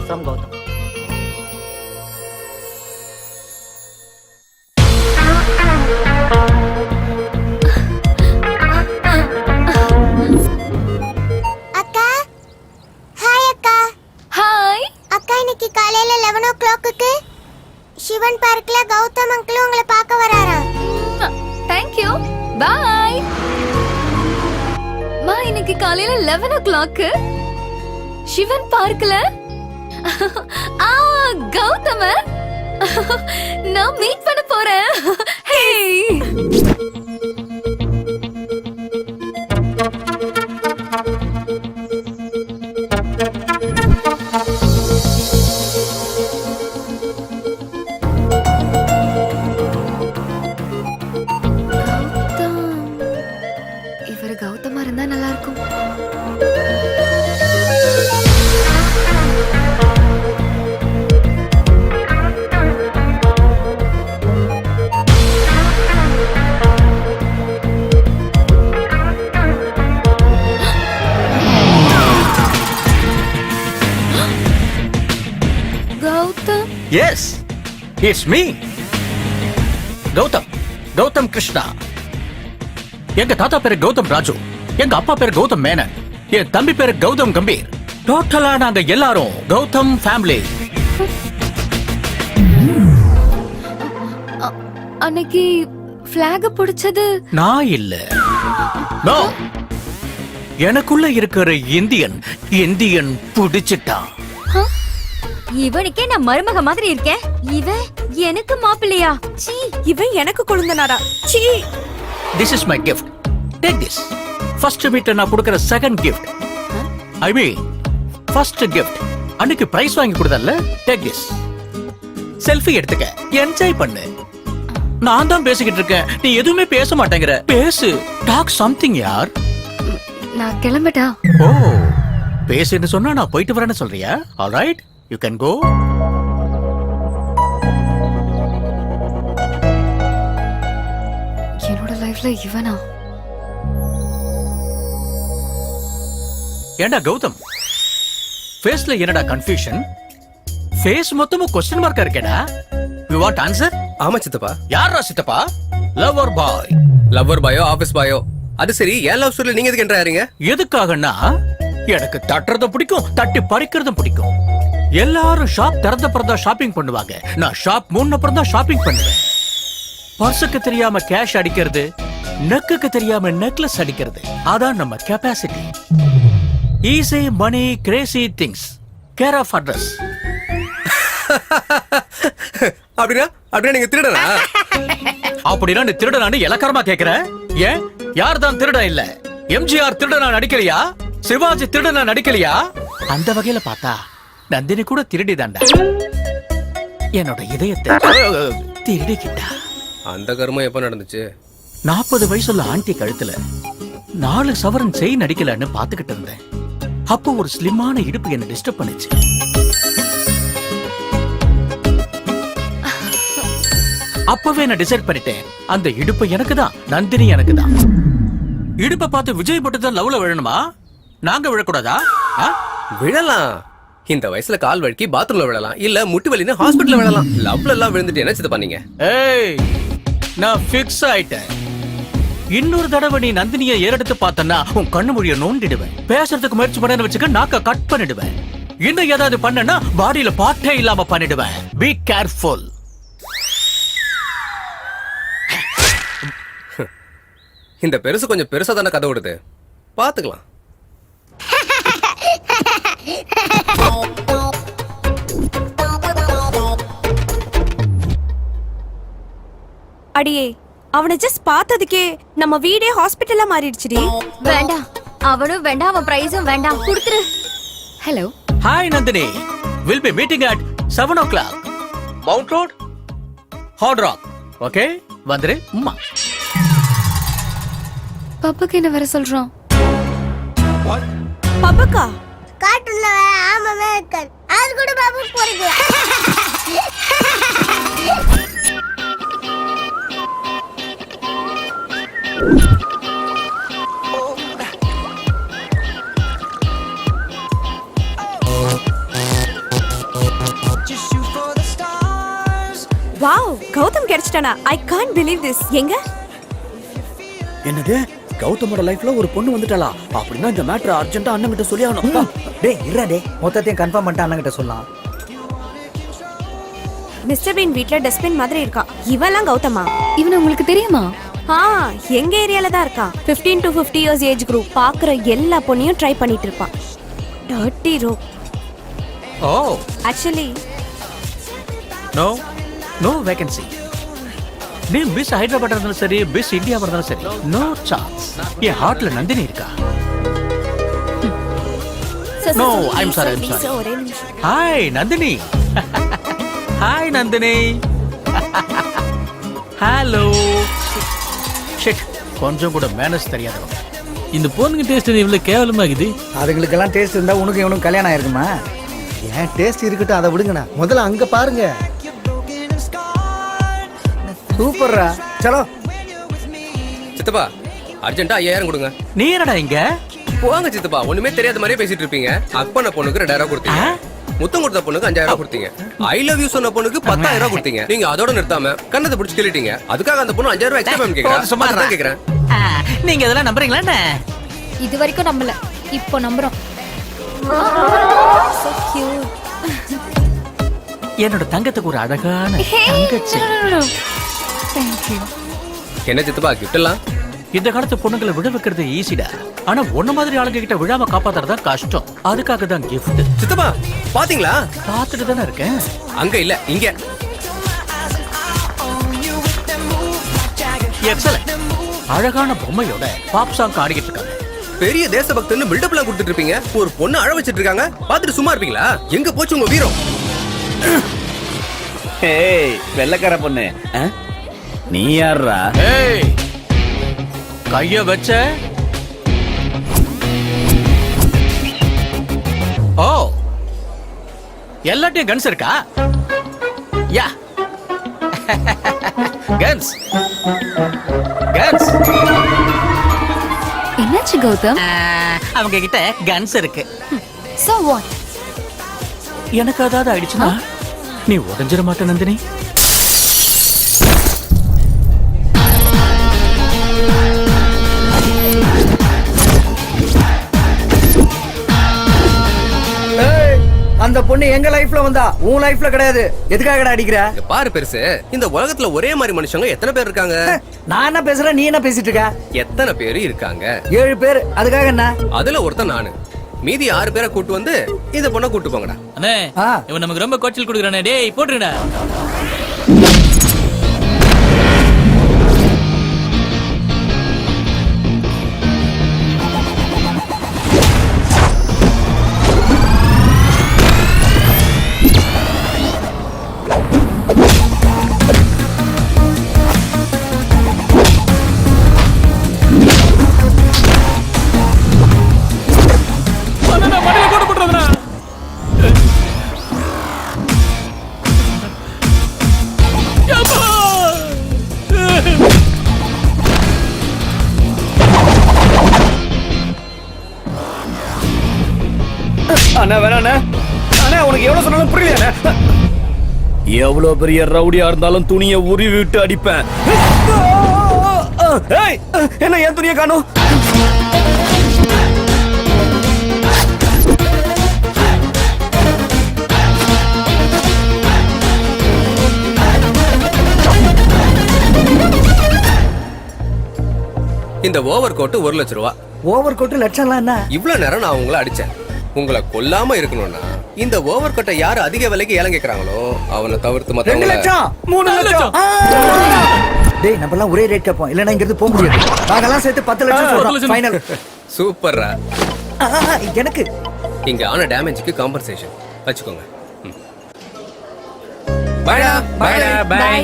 From Gautam. அக்கா ஹாய். அக்கா ஹாய். அக்கா இன்னைக்கு காலையில 11 o'clock சிவன் பார்க்ல கௌதம் அங்கிள் உங்களை பார்க்க வராராம். Thank you. Bye. மா இன்னைக்கு காலையில 11 o'clock சிவன் பார்க்கல ஆ கௌதம நான் மீட் பண்ண போறேன். ஹே இவர் கௌதமா இருந்தா நல்லா இருக்கும். Gautam yes it's me Gautam Krishna. எங்க தாத்தா பேரு கௌதம் ராஜு, எங்க அப்பா பேரு கௌதம் மேனன், என் தம்பி பேரு கௌதம் கம்பீர். டோட்டலா நாங்க எல்லாரும் கௌதம் ஃபேமிலி. அன்னைக்கு பிளாக பிடிச்சது நான் இல்ல. நோ, எனக்குள்ள இருக்கிற இந்தியன் பிடிச்சிட்டான். இவனுக்கே நான் மருமக மாதிரி இருக்கேன், இவன் எனக்கு மாப்பிள்ளையா? சீ, இவன் எனக்கு கொழுந்தனாரா? சீ. This is my gift. Take this. First meet நான் கொடுக்கிற second gift. I mean, first gift. அன்னைக்கு பிரைஸ் வாங்கி கொடுத்தல்ல? Take this. செல்ஃபி எடுத்துக்க, என்ஜாய் பண்ணு. நான் தான் பேசிக்கிட்டு இருக்கேன், நீ எதுவுமே பேச மாட்டேங்கிற. பேசு, டாக் சம்திங் யார். நான் கிளம்பட்டா? ஓ, பேசுன்னு சொன்னா நான் போயிட்டு வரேன்னு சொல்றியா? All right, you can go. என்னோட லைஃப்ல இவனா? ஏண்டா கௌதம், ஃபேஸ்ல என்னடா கன்ஃபியூஷன்? ஃபேஸ் மொத்தமும் क्वेश्चन மார்க்கா இருக்கேடா. You want answer? ஆமா சித்தப்பா. யாரா சித்தப்பா? Lover boy. லவர் பாயோ ஆபீஸ் பாயோ, அது சரி. ஏன் லவ் ஸ்டோரியில நீங்க எதுக்கு என்ட்ரு ஆறீங்க? எதுக்காகன்னா எனக்கு தட்டுறதும் பிடிக்கும், தட்டி பறிக்கிறதும் பிடிக்கும். எல்லாரும் ஷாப் திறந்த பிறந்தா ஷாப்பிங் பண்ணுவாங்க, நான் ஷாப் மூணு அப்புறம் தான் ஷாப்பிங் பண்ணுவேன். பர்சுக்கு தெரியாம கேஷ் அடிக்கிறது, நெக்குக்கு தெரியாம நெக்லஸ் அடிக்கிறது, அதான் நம்ம capacity. Easy money crazy things, care of address. அப்படின்னா நீங்க திருடனா? அப்படின்னா நீ திருடனான்னு இலக்காரமா கேக்குற? ஏன், யார் தான் திருடன் இல்ல? எம்ஜிஆர் திருடனா நடிக்கலையா? சிவாஜி திருடனா நடிக்கலையா? அந்த வகையில பார்த்தா நந்தினி கூட திருடிதாண்டா. என்னோட இதயத்தை திருடிக்கிட்டா. அந்த கர்மம் எப்ப நடந்துச்சு? 40 வயசுள்ள ஆண்டி கழுத்துல 4 சவரன் செயின் அடிக்கலன்னு பாத்துக்கிட்டு இருந்தேன். அப்போ ஒரு ஸ்லிம்மான இடுப்பு என்ன டிஸ்டர்ப் பண்ணுச்சு. அப்பவே நான் டிசைட் பண்ணிட்டேன், அந்த இடுப்பு எனக்கு தான், நந்தினி எனக்கு தான். இடுப்பை பார்த்து விஜய் பட்டு தான் லவ்ல விழணுமா? நாங்க விழக்கூடாதா? விழலாம். இந்த வயசுல கால் வழுக்கி பாத்ரூம்ல விழலாம், இல்ல முட்டி வலின்னு ஹாஸ்பிடல்ல விழலாம். லவ்ல எல்லாம் விழுந்துட்டு என்ன சித்த பண்ணீங்க? ஏய், நான் ஃபிக்ஸ் ஆயிட்டேன். இன்னொரு தடவை நீ நந்தினியை ஏறெடுத்து பார்த்தனா உன் கண்ணு மொழிய நோண்டிடுவேன். பேசுறதுக்கு முயற்சி பண்ண வச்சுக்க நாக்க கட் பண்ணிடுவேன். இன்னும் ஏதாவது பண்ணனா பாடியில பாட்டே இல்லாம பண்ணிடுவேன். Be careful. இந்த பெருசு கொஞ்சம் பெருசா தானே கதை விடுது, பாத்துக்கலாம். அடியே, அவனை ஜஸ்ட் பார்த்ததுக்கே நம்ம வீடே ஹாஸ்பிட்டலா மாறிடுச்சுடி. வேண்டாம், அவனும் வேண்டாம், அவன் பிரைஸும் வேண்டாம், கொடுத்துரு. Hello. Hi Nandini, will be meeting at 7 o'clock. Mount road, hard rock. Okay, வந்துரு. அம்மா பப்புக்கு என்ன வர சொல்றான்? பப்புக்கா? காட்டுல ஆமாமே இருக்காரு, அது கூட பாபு போறீங்க. வாவ், கௌதம் கிடைச்சிட்டானா? I can't believe this. எங்க? என்னது, கௌதமோட லைஃப்ல ஒரு பொண்ணு வந்துட்டாளா? அப்படின்னா இந்த மேட்டர் அர்ஜென்ட்டா அண்ணன் கிட்ட சொல்லி ஆகணும். டேய் இருடா டேய், மொத்தத்தையும் கன்ஃபார்ம் பண்ணிட்டு அண்ணன் கிட்ட சொல்லலாம். மிஸ்டர் பீன் வீட்ல டஸ்ட்பின் மாதிரி இருக்கா. இவெல்லாம் கௌதமா? இவன் உங்களுக்கு தெரியுமா? எங்க ஏரியால தான் இருக்கான். 15 to 50 years ஏஜ் குரூப். பாக்குற எல்லா பொண்ணையும் ட்ரை பண்ணிட்டு இருப்பான். Dirty row. Oh actually no vacancy. நீ மிஸ் ஹைதராபாத் இருந்தாலும் சரி, மிஸ் இந்தியா இருந்தாலும் சரி, நோ சான்ஸ். என் ஹார்ட்ல நந்தினி இருக்கா. No I'm sorry. ஒரே நிமிஷம். Hi Nandini. Hi Nandini. Hello. Shit, கொஞ்சம் கூட மேனேஜ் தெரியாதவங்க. இந்த பொண்ணுங்க டேஸ்ட் இவ்வளவு கேவலமாகுது. அதுங்களுக்கெல்லாம் டேஸ்ட் இருந்தா உனக்கு இவனுக்கு கல்யாணம் ஆயிருக்குமா? ஏன் டேஸ்ட் இருக்கட்டும், அதை விடுங்கண்ணா. முதல்ல அங்க பாருங்க. சூப்பர்ரா. சலோ சித்தப்பா அர்ஜென்ட்டா 5000 கொடுங்க. நீ என்னடா இங்க? போங்க சித்தப்பா, ஒண்ணுமே தெரியாத மாதிரியே பேசிட்டு இருப்பீங்க. அக் பண்ண பொண்ணுக்கு 2000 கொடுத்தீங்க, முத்தம் கொடுத்த பொண்ணுக்கு 5000 கொடுத்தீங்க, ஐ லவ் யூ சொன்ன பொண்ணுக்கு 10000 கொடுத்தீங்க. நீங்க அதோட நிறுத்தாம கண்ணத்தை பிடிச்சி கிள்ளிட்டீங்க. அதுக்காக அந்த பொண்ணு 5000 எக்ஸ்ட்ரா பேமெண்ட் கேக்குறா. சும்மா தான் கேக்குறேன். நீங்க இதெல்லாம் நம்புறீங்களா என்ன? இது வரைக்கும் நம்பல, இப்போ நம்புறோம். So cute. என்னோட தங்கத்துக்கு ஒரு அழகான தங்கச்சி. Thank you. என்ன சித்தப்பா கிஃப்ட் எல்லாம்? இந்த காலத்து பொண்ணுங்களை விழ வைக்கிறது ஈஸிடா. ஆனா ஒண்ணு மாதிரி ஆளுங்க கிட்ட விழாம காப்பாத்துறதா கஷ்டம். அதுக்காக தான் கிஃப்ட். சித்தப்பா பாத்தீங்களா? பாத்துட்டு தானே இருக்கேன். அங்க இல்ல இங்க. எக்ஸலென்ட். அழகான பொம்மையோட பாப் சாங் ஆடிக்கிட்டு இருக்காங்க. பெரிய தேசபக்தன்னு பில்டப்லாம் கொடுத்துட்டு இருப்பீங்க. ஒரு பொண்ணு அழ வச்சிட்டு இருக்காங்க, பாத்துட்டு சும்மா இருப்பீங்களா? எங்க போச்சு உங்க வீரம்? ஏய் வெள்ளக்கார பொண்ணு, நீ யாரா? ஏய் கைய வச்ச. ஓ எல்லாத்தையும் கன்ஸ் இருக்கா? யா கன்ஸ் கன்ஸ். என்னாச்சு கௌதம்? அவங்க கிட்ட கன்ஸ் இருக்கு. So what? எனக்கு அதாவது ஆயிடுச்சுன்னா நீ உடஞ்சிட மாட்ட நந்தினி. அந்த பொண்ணு எங்க லைஃப்ல வந்தா, உன் லைஃப்ல கிடையாது. எதுக்காக அடிக்கிற? பாரு பெருசு, இந்த உலகத்துல ஒரே மாதிரி மனுஷங்க எத்தனை பேர் இருக்காங்க? நான் என்ன பேசுறேன், நீ என்ன பேசிட்டு இருக்க? எத்தனை பேர் இருக்காங்க? 7 பேர். அதுக்காக என்ன? அதுல ஒருத்தன் நானு. மீதி 6 பேரை கூட்டு வந்து இந்த பொண்ணை கூட்டு போங்கடா. அண்ணே இவன் நமக்கு ரொம்ப கோச்சல் கொடுக்குறானே. டேய் போட்டுருடா. அண்ணா வேணாண்ணே. அண்ணா உனக்கு எவ்வளவு சொன்னாலும் புரியல. எவ்வளவு பெரிய ரவுடியா இருந்தாலும் துணியை உருவி விட்டு அடிப்பேன். என்ன என் துணியை காணும்? இந்த ஓவர் கோட் 1 லட்சம் ரூபா. ஓவர் கோட் லட்சம்லாம் என்ன? இவ்வளவு நேரம் நான் உங்களை அடிச்சேன். உங்களை கொல்லாம இருக்கணும்னா இந்த ஓவர் கோட்டை யாரு அதிக விலைக்கு ஏலம் கேக்குறாங்களோ அவனை தவிர்த்து 2 லட்சம் 3 லட்சம். டேய் நம்ம எல்லாம் ஒரே ரேட் கேட்போம், இல்லனா இங்க இருந்து போக முடியாது. நாங்கெல்லாம் சேர்த்து 10 லட்சம் சொல்றோம் ஃபைனல். சூப்பர்ரா. எனக்கு இங்க ஆன டேமேஜ்க்கு காம்பன்சேஷன் வச்சுக்கோங்க. பைடா பைடா பை.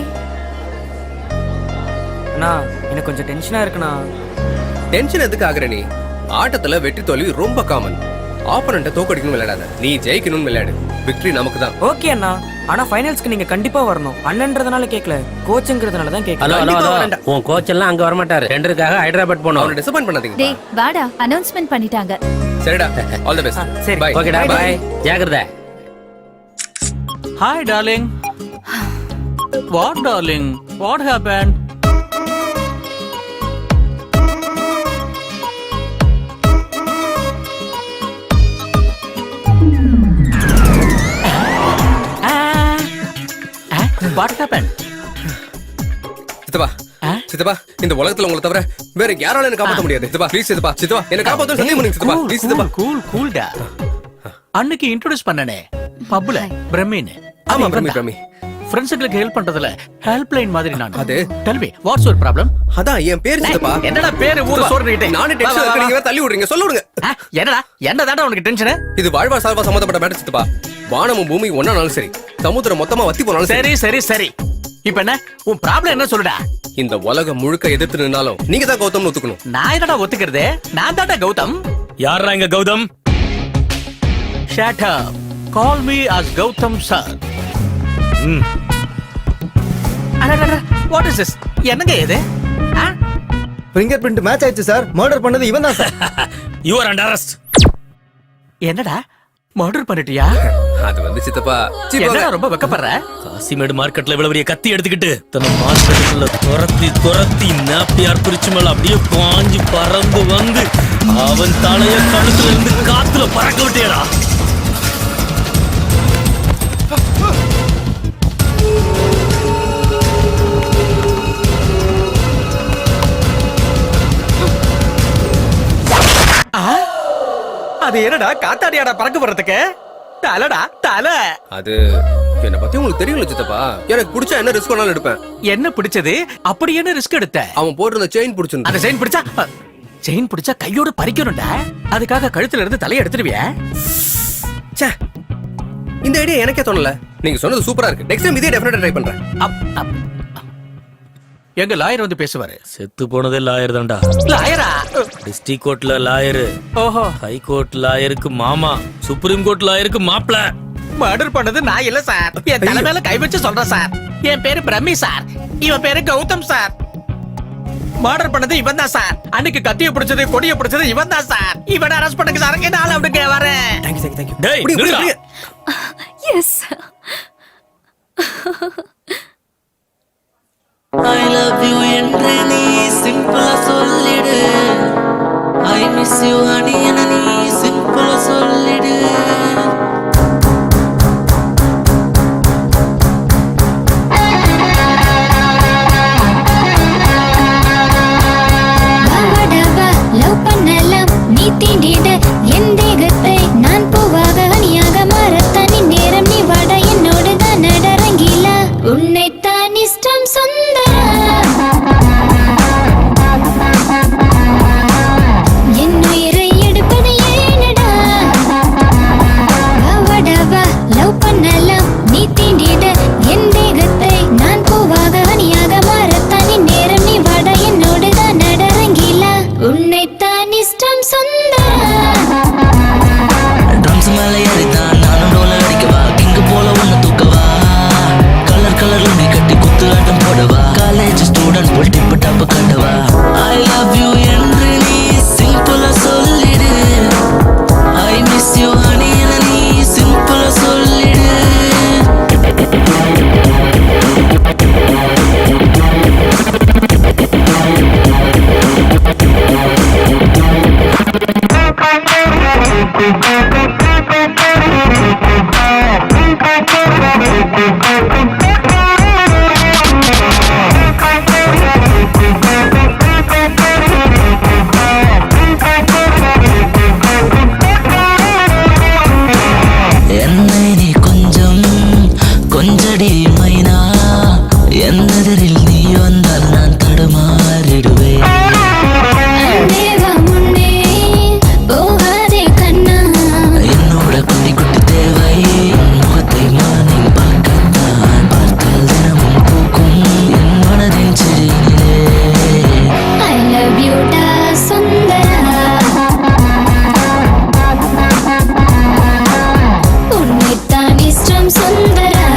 அண்ணா எனக்கு கொஞ்சம் டென்ஷனா இருக்குண்ணா. டென்ஷன் எதுக்கு ஆகுற நீ? ஆட்டத்துல வெற்றி தோல்வி ரொம்ப காமன். ஆப்போனன்ட்ட தோக்கடிக்கணும் விளையாடாத, நீ ஜெயிக்கணும்னு விளையாடு. விக்டரி நமக்கு தான். ஓகே அண்ணா, ஆனா ஃபைனல்ஸ்க்கு நீங்க கண்டிப்பா வரணும். அண்ணன்றதுனால கேக்கல, கோச்ங்கிறதுனால தான் கேக்கல. ஹலோ ஹலோ ஹலோ, உன் கோச் எல்லாம் அங்க வர மாட்டாரு. டெண்டருக்காக ஹைதராபாத் போறோம். அவனை டிசப்பாயின்ட் பண்ணாதீங்க. டேய் வாடா, அனௌன்ஸ்மென்ட் பண்ணிட்டாங்க. சரிடா, ஆல் தி பெஸ்ட். சரி பை. ஓகேடா பை. ஜாகிரதை. Hi darling. What darling, what happen? What happened? சித்தப்பா சித்தப்பா, இந்த உலகத்துல உங்களை தவிர வேற யாரால என்ன காப்பாத்த முடியாது. சித்தப்பா ப்ளீஸ் சித்தப்பா, சித்தப்பா என்ன காப்பாத்த சத்தியம் பண்ணுங்க சித்தப்பா ப்ளீஸ் சித்தப்பா. கூல் கூல் டா. அன்னைக்கு இன்ட்ரோ듀ஸ் பண்ணனே பப்ல பிரமின். ஆமா பிரமி பிரமி. ஃப்ரெண்ட்ஸுங்களுக்கு ஹெல்ப் பண்றதுல ஹெல்ப்லைன் மாதிரி நான். அது tell me what's your problem? அதான் என் பேர் சித்தப்பா. என்னடா பேரு ஊரு சொல்றீங்க? நானே டென்ஷன் இருக்க, நீங்க தள்ளி விடுறீங்க. சொல்ல விடுங்க. என்னடா என்னதாடா உனக்கு டென்ஷன்? இது வாழ்வா சால்வா சம்பந்தப்பட்ட மேட்டர் சித்தப்பா. வானமும் பூமி ஒன்னானாலும் சரி, சமுத்திரம் மொத்தமா வத்தி போனாலும் சரி சரி சரி. இப்போ என்ன உன் ப்ராப்ளம் என்ன சொல்லுடா? இந்த உலகம் முழுக்க எதிர்த்து நின்னாலும் நீங்க தான் கௌதம்னு ஒத்துக்கணும். நான் என்னடா ஒத்துக்கிறது? நான் தான்டா கௌதம். யாரா இங்க Gautham? Shut up. Call me as Gautam sir. What is this? என்னங்க இது? ஃபிங்கர் பிரிண்ட் மேட்ச் ஆயிடுச்சு சார். மர்டர் பண்ணது இவன் தான் sir. You are under arrest. என்னடா மர்டர் பண்ணிட்டியா? அது வந்து சித்தப்பா. என்னடா ரொம்ப வெக்கப்படுற? காசிமேடு மார்க்கெட்ல இவ்வளவு பெரிய கத்தி எடுத்துக்கிட்டு தன மார்க்கெட்டுக்குள்ள துரத்தி நாப்பியார் குறிச்சி மேல அப்படியே பாஞ்சு பறந்து வந்து அவன் தலைய கழுத்துல இருந்து காத்துல பறக்க விட்டியடா. அது என்னடா காத்தாடியாடா பறக்க போறதுக்கு? தலடா தல. அது என்ன பத்தி உங்களுக்கு தெரியும்ல சித்தப்பா. எனக்கு பிடிச்சா என்ன ரிஸ்க் வேணாலும் எடுப்பேன். என்ன பிடிச்சது? அப்படி என்ன ரிஸ்க் எடுத்த? அவன் போட்டிருந்த செயின் பிடிச்சிருந்தா. அந்த செயின் பிடிச்சா கையோட பறிக்கணும்டா. அதுக்காக கழுத்துல இருந்து தலையை எடுத்துருவியா? ச்சே, இந்த ஐடியா எனக்கே தோணல. நீங்க சொன்னது சூப்பரா இருக்கு. நெக்ஸ்ட் டைம் இதே டெஃபினட்டா ட்ரை பண்றேன். எங்க லாயர் வந்து பேசுவாரு. செத்து போனதே லாயர் தான்டா. லாயரா? டிஸ்ட்ரிக்ட் கோர்ட்ல லாயரு, ஓஹோ. ஹை கோர்ட் லாயருக்கு மாமா, சுப்ரீம் கோர்ட் லாயருக்கு மாப்ள. மர்டர் பண்ணது நான் இல்ல சார். என் தலை மேல கை வச்சு சொல்றேன் சார். என் பேரு பிரம்மி சார். இவன் பேரு கௌதம் சார். மர்டர் பண்ணது இவன் தான் சார். அன்னைக்கு கத்திய பிடிச்சது கொடிய பிடிச்சது இவன் தான் சார். இவனை அரெஸ்ட் பண்ணுங்க சார். இங்க நாளை விடுங்க வரேன். Thank you. டேய் நில்லுடா. எஸ். I love you என்று நீ சிம்பிளா சொல்லிடு. I miss you honey என நீ சிம்பிளா சொல்லிடு. லவ் பண்ணலாம் நீ தீண்டிட என் தேகத்தை நான் பூவாக அணியாக மாறத்தானி நேரம் நீ வாட என்னோடு தான் நடரங்கிலா உன்னைத்தான் இஷ்டம் சுந்தரா என் உயிரை எடுப்பது ஏனடா வாடவா லவ் பண்ணலாம் நீ தீண்டிட என் தேகத்தை நான் பூவாக அணியாக மாறத்தானி நேரம் நீ வாட என்னோடு தான் நடரங்கிலா உன்னைத்தான் இஷ்டம் சுந்தரா. ட்ரம்ஸ் மேல ஏறிதான் நானும் ரோல அடிக்கவா. கிங்கு போல ஒண்ணு தூக்கவா. கலர் கலர்ல நீ கட்டி குத்து ஆட்டம் போடவா. காலேஜ் ஸ்டூடெண்ட் போல் டிப்பு டாப்பு கட்டவா. I love you என்று நீ சிம்பிளா சொல்லிடு. I miss you honey என நீ சிம்பிளா சொல்லிடு. என்னை நீ கொஞ்சம் கொஞ்சடி மைனா. என்னெதிரில் நீ வந்தால் நான் தடுமாறிடுவேன். தேவா முன்னே போகாதே கண்ணா என்னோட குட்டி குட்டி தேவை உன் முகத்தை மானில் பார்க்கத்தான். பார்த்தால் தினமும் பூக்கும் என் மனதின் செடியிலே. I love you டா சுந்தரா உன்னைத்தான் இஷ்டம் சுந்தரா.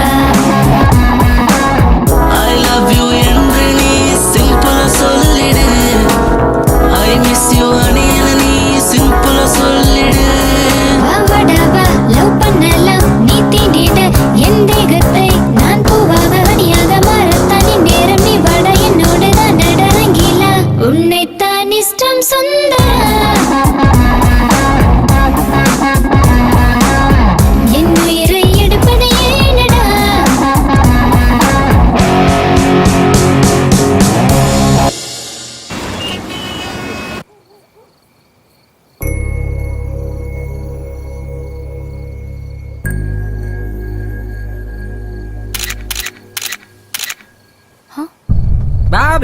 I love you என்று நீ சிம்பிளா சொல்லிடு. I miss you honey என நீ சிம்பிளா சொல்லிடு. வாடவா லவ் பண்ணலாம் நீ தீண்டிட என் தேகத்தை நான் பூவாக அணியாக மாறத்தானி நேரம் நீ வாட என்னோடு தான் நடரங்கிலா உன்னைத்தான் இஷ்டம் சுந்தரா. என் உயிரை எடுப்பது ஏனடா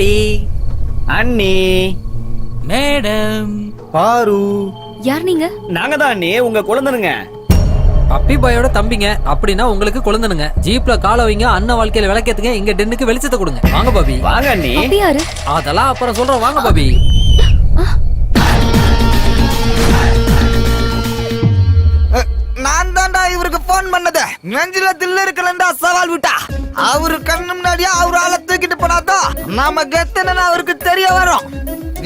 பப்பி அண்ணி மேடம் பாரு யார் நீங்க? நாங்க தான் அண்ணி உங்க குழந்தைனுங்க. பப்பி பாயோட தம்பிங்க. அப்படின்னா உங்களுக்கு குழந்தைனுங்க. ஜீப்ல கால வைங்க, அண்ணன் வாழ்க்கையில விளக்கேத்துங்க, இங்க டென்னுக்கு வெளிச்சத்தை கொடுங்க. வாங்க பாபி. வாங்க அண்ணி. அப்படி யாரு? அதெல்லாம் அப்புறம் சொல்றோம். வாங்க பாபி. நான் தான்டா இவருக்கு போன் பண்ணது. நெஞ்சில தில்லு இருக்கலண்டா சவால் விட்டா. அவரு கண்ணு முன்னாடியே அவரு ஆளை தூக்கிட்டு போனாதான் நாம கெத்தன அவருக்கு தெரிய வரும்.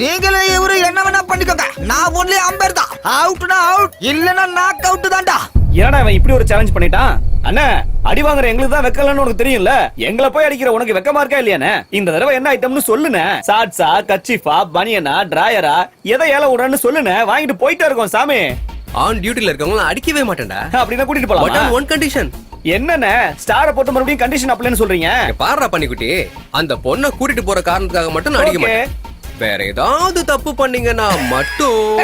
நீங்களே இவரு என்ன வேணா பண்ணிக்கோங்க. நான் ஒன்லி அம்பேர் தான். அவுட்னா அவுட், இல்லனா நாக் அவுட் தான்டா. ஏடா இவன் இப்படி ஒரு சேலஞ்ச் பண்ணிட்டான்? அண்ணா அடி வாங்குற எங்களுக்கு தான் வெக்கலன்னு உனக்கு தெரியும்ல. எங்களை போய் அடிக்கிற உனக்கு வெக்கமா இருக்கா இல்லையானே? இந்த தடவை என்ன ஐட்டம்னு சொல்லுனே. ஷார்ட்ஸா, கச்சிஃபா, பனியனா, டிராயரா, எதை ஏல விடுறன்னு சொல்லுனே. வாங்கிட்டு போயிட்டே இருக்கோம் சாமி. ஆன் டியூட்டில இருக்கவங்க நான் அடிக்கவே மாட்டேன்டா. அப்படின்னா கூட்டிட்டு போலாம். But one condition. என்னண்ணே ஸ்டாரை போட்டு மறுபடியும் கண்டிஷன் அப்ளைன்னு சொல்றீங்க? பாருடா பண்ணிக்குட்டி, அந்த பொண்ணை கூட்டிட்டு போற காரணத்துக்காக மட்டும் நான் அடிக்க மாட்டேன். வேற ஏதாவது தப்பு பண்ணீங்கன்னா மட்டும்.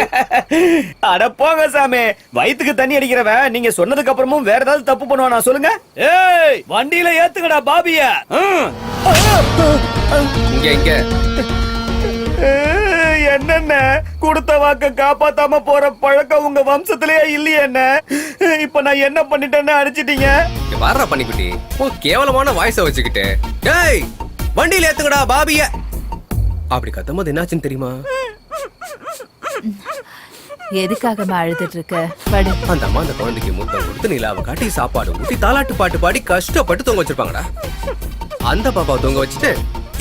அட போங்க சாமி, வயித்துக்கு தண்ணி அடிக்கிறவன் நீங்க சொன்னதுக்கு அப்புறமும் வேற ஏதாவது தப்பு பண்ணுவானா சொல்லுங்க? ஏய் வண்டியில ஏத்துக்கடா பாபிய. இங்க இங்க என்னென்ன கொடுத்த வாக்க காப்பாத்தாம போற பழக்கம் உங்க வம்சத்திலேயே இல்லையே என்ன? இப்ப நான் என்ன பண்ணிட்டேன்னு அடிச்சிட்டீங்க. பாருடா பண்ணிக்குட்டி, உன் கேவலமான வாய்ஸ வச்சுக்கிட்டு டேய் வண்டியில ஏத்துக்கடா பாபிய அப்படி கத்தும்போது என்னாச்சுன்னு தெரியுமா? எதுக்காக அழுதுட்டு இருக்க? படு. அந்த அம்மா அந்த குழந்தைக்கு முத்தம் கொடுத்து நிலாவை காட்டி சாப்பாடு ஊட்டி தாலாட்டு பாட்டு பாடி கஷ்டப்பட்டு தூங்க வச்சிருப்பாங்கடா. அந்த பாப்பாவை தூங்க வச்சுட்டு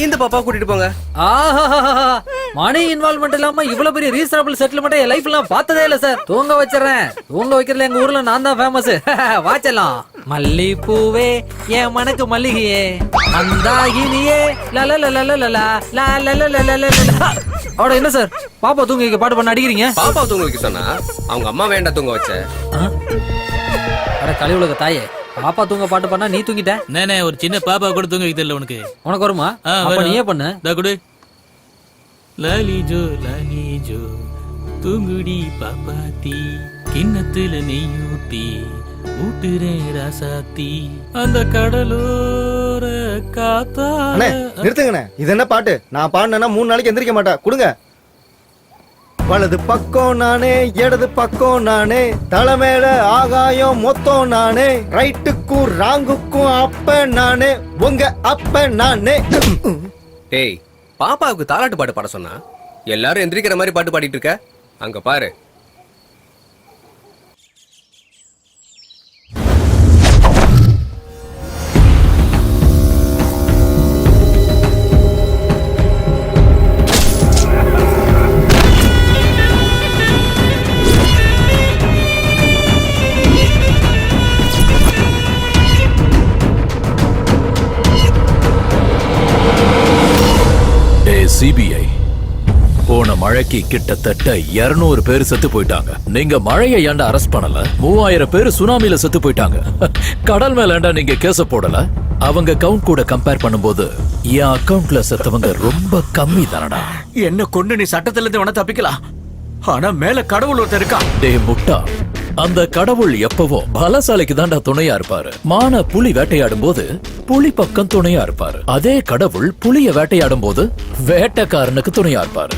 இந்த பாப்பா கூட்டிட்டு போங்க. மணி இன்வால்வ்மெண்ட் இல்லாம இவ்வளவு பெரிய ரீசனபிள் செட்டில்மெண்ட் என் லைஃப்ல பார்த்ததே இல்ல சார். தூங்க வச்சிடறேன். தூங்க வைக்கிறதுல எங்க ஊர்ல நான் தான் ஃபேமஸ். வாச்சலாம். மல்லிப்பூவே என் மனக்கு மல்லிகையே மந்தாகினியே அவட என்ன சார் பாப்பா தூங்க வைக்க பாட்டு பண்ண அடிக்கிறீங்க? பாப்பா தூங்க வைக்க சொன்னா அவங்க அம்மா வேண்டாம் தூங்க வச்ச. அட கலியுலக தாயே, பாப்பா தூங்க பாட்டு பண்ணா நீ தூங்கிட்ட? நானே ஒரு சின்ன பாப்பா கூட தூங்க வைக்கல உனக்கு. உனக்கு வருமா? அப்ப நீயே பண்ணு. தா குடு. லாலி ஜோ தூங்குடி பாப்பாத்தி, கிண்ணத்துல நெய்யூட்டி ஊட்டுறே ராசாத்தி, அந்த கடலோர காத்தா. அண்ணே நிறுத்துங்கண்ணே. இது என்ன பாட்டு? நான் பாடினேன்னா 3 நாளைக்கு எந்திரிக்க மாட்டேன். கொடுங்க. வலது பக்கம் நானே, இடது பக்கம் நானே, தலைமையில ஆகாயம் மொத்தம் நானே, ரைட்டுக்கும் ராங்குக்கும் அப்ப நானே, உங்க அப்ப நானே. டேய் பாப்பாவுக்கு தாலாட்டு பாட்டு பாட சொன்னா எல்லாரும் எந்திரிக்கிற மாதிரி பாட்டு பாடிட்டு இருக்க. அங்க பாரு. சிபிஐ போன மழைக்கு கிட்டத்தட்ட 200 பேர் செத்து போயிட்டாங்க. நீங்க மழையை ஏன்டா அரெஸ்ட் பண்ணல? 3000 பேர் சுனாமில செத்து போயிட்டாங்க. கடல் மேல ஏன்டா நீங்க கேஸ போடல? அவங்க கவுண்ட் கூட கம்பேர் பண்ணும்போது என் அக்கவுண்ட்ல செத்தவங்க ரொம்ப கம்மி தானடா. என்ன கொண்டு நீ சட்டத்துல இருந்து வேணா தப்பிக்கலாம், ஆனா மேல கடவுள் ஒருத்தர் இருக்கா. டேய் முட்டா, அந்த கடவுள் எப்பவோ பலசாலிக்கு தான்டா துணையா இருப்பாரு. மான புலி வேட்டையாடும் போது புலி பக்கம் துணையா இருப்பாரு. அதே கடவுள் புலிய வேட்டையாடும் போது வேட்டைக்காரனுக்கு துணையா இருப்பாரு.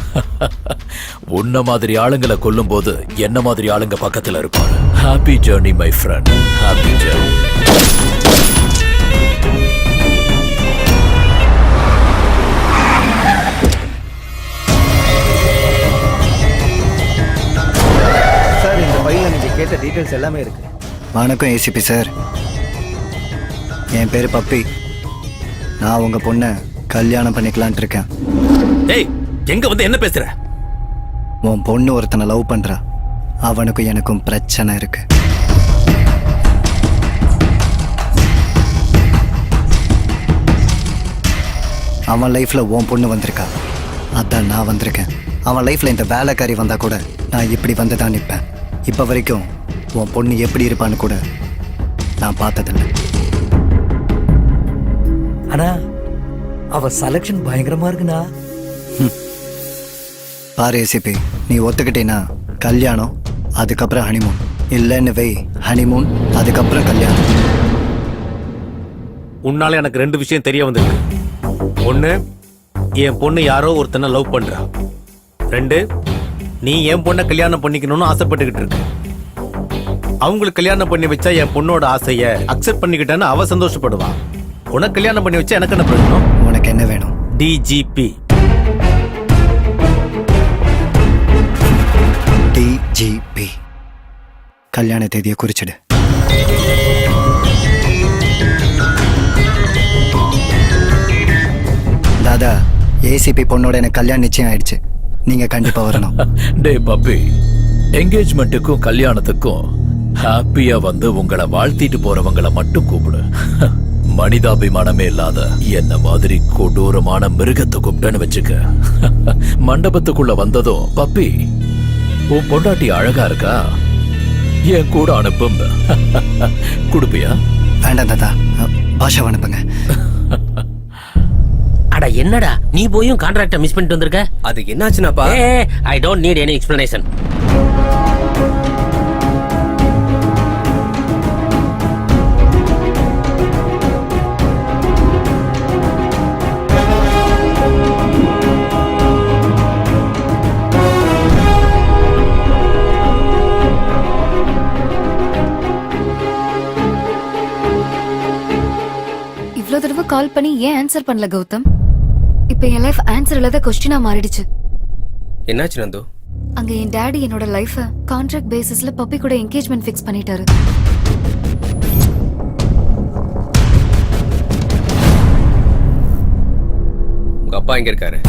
உன்ன மாதிரி ஆளுங்களை கொல்லும் போது என்ன மாதிரி ஆளுங்க பக்கத்துல இருப்பாரு. Happy journey my friend, happy journey. Sir இந்த ஃபைல்ல நீங்க கேட்ட டீடைல்ஸ் எல்லாமே இருக்கு. வணக்கம் ஏசிபி சார். என் பேரு பப்பி. நான் உங்க பொண்ணை கல்யாணம் பண்ணிக்கலான் இருக்கேன். ஏய் எங்க வந்து என்ன பேசுற? உன் பொண்ணு ஒருத்தனை லவ் பண்றா. அவனுக்கும் எனக்கும் பிரச்சனை இருக்கு. அவன் லைஃப்ல உன் பொண்ணு வந்திருக்கா, அதான் நான் வந்திருக்கேன். அவன் லைஃப்ல இந்த வேலைக்காரி வந்தா கூட நான் இப்படி வந்து தான் நிற்பேன். இப்போ வரைக்கும் உன் பொண்ணு எப்படி இருப்பான்னு கூட நான் பார்த்ததில்லை. ஆனா அவ செலக்ஷன் பயங்கரமா இருக்குண்ணா. பாரு ஏசிபி, நீ ஒத்துக்கிட்டேன்னா கல்யாணம், அதுக்கப்புறம் ஹனிமூன். இல்லைன்னு வை, ஹனிமூன் அதுக்கப்புறம் கல்யாணம். உன்னால எனக்கு 2 விஷயம் தெரிய வந்திருக்கு. ஒண்ணு, என் பொண்ணு யாரோ ஒருத்தனை லவ் பண்றா. 2, நீ என் பொண்ணை கல்யாணம் பண்ணிக்கணும்னு ஆசைப்பட்டுக்கிட்டு இருக்க. அவங்களுக்கு கல்யாணம் பண்ணி வச்சா என் பொண்ணோட ஆசைய அக்செப்ட் பண்ணிக்கிட்டேன்னு அவ சந்தோஷப்படுவா. உனக்கு கல்யாணம் பண்ணி வச்சா எனக்கு என்ன பிரயோஜனம்? உனக்கு என்ன வேணும்? டிஜிபி. டிஜிபி. கல்யாண தேதியை குறிச்சிடு. தாதா, ஏசிபி பொண்ணோட எனக்கு கல்யாணம் நிச்சயம் ஆயிடுச்சு. நீங்க கண்டிப்பா வரணும். டே பப்பி, என்கேஜ்மெண்ட்டுக்கும் கல்யாணத்துக்கும் ஹாப்பியா வந்து உங்களை வாழ்த்திட்டு போறவங்களை மட்டும் கூப்பிடு. மனிதாபிமானமே இல்லாத என்ன மாதிரி கொடூரமான மிருகத்தை கூப்பிட்டேன்னு வச்சுக்க. மண்டபத்துக்குள்ள வந்ததும், பப்பி உன் பொண்டாட்டி அழகா இருக்கா, என் கூட அனுப்பும் குடுப்பியா? வேண்டாம் தாதா, பாஷா அனுப்புங்க. அட என்னடா நீ போயும் கான்ட்ராக்ட மிஸ் பண்ணிட்டு வந்திருக்க? அது என்னாச்சுனாப்பா? I don't need any explanation. இவ்ளோ தடவை கால் பண்ணி ஏன் ஆன்சர் பண்ணல கௌதம்? இப்ப என் லைஃப் ஆன்சர் இல்லாத கொஸ்டினா மாறிடுச்சு. என்னாச்சு நந்து? அங்க என் டாடி என்னோட லைஃப கான்ட்ராக்ட் பேசிஸ்ல பப்பி கூட என்கேஜ்மெண்ட் ஃபிக்ஸ் பண்ணிட்டாரு. உங்க அப்பா எங்க இருக்காரு?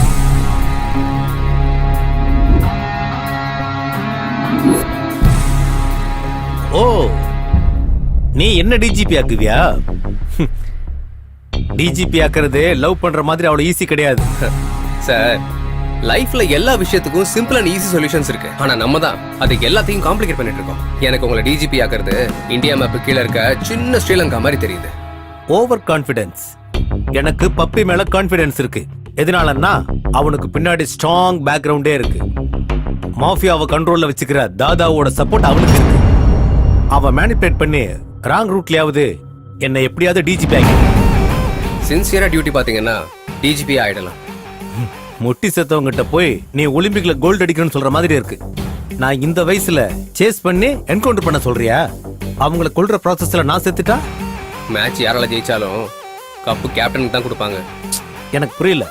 ஓ, நீ என்ன டிஜிபி ஆக்குவியா? டிஜிபி ஆக்குறது லவ் பண்ற மாதிரி அவ்வளவு ஈஸி கிடையாது சார். லைஃப்ல எல்லா விஷயத்துக்கும் சிம்பிள் அண்ட் ஈஸி சொல்யூஷன்ஸ் இருக்கு. ஆனா நம்ம தான் அதுக்கு எல்லாத்தையும் காம்ப்ளிகேட் பண்ணிட்டு இருக்கோம். எனக்கு உங்களை டிஜிபி ஆக்குறது இந்தியா மேப் கீழே இருக்க சின்ன ஸ்ரீலங்கா மாதிரி தெரியுது. Over confidence. எனக்கு பப்பி மேல கான்ஃபிடன்ஸ் இருக்கு. எதனாலன்னா அவனுக்கு பின்னாடி ஸ்ட்ராங் பேக்ரவுண்டே இருக்கு. மாஃபியாவை கண்ட்ரோல்ல வச்சுக்கிற தாதாவோட சப்போர்ட் அவனுக்கு இருக்கு. அவன் மேனிபுலேட் பண்ணி ராங் ரூட்லயாவது என்னை எப்படியாவது டிஜிபி ஆகி சின்சியரா டியூட்டி பாத்தீங்கன்னா டிஜிபி ஆயிடலாம். முட்டி செத்தவங்கிட்ட போய் நீ ஒலிம்பிக்ல கோல்டு அடிக்கணும்னு சொல்ற மாதிரி இருக்கு. நான் இந்த வயசுல சேஸ் பண்ணி என்கவுண்டர் பண்ண சொல்றியா? அவங்கள கொல்ற ப்ராசஸ்ல நான் செத்துட்டா மேட்ச் யாரால ஜெயிச்சாலும் கப்பு கேப்டனுக்கு தான் கொடுப்பாங்க. எனக்கு புரியல.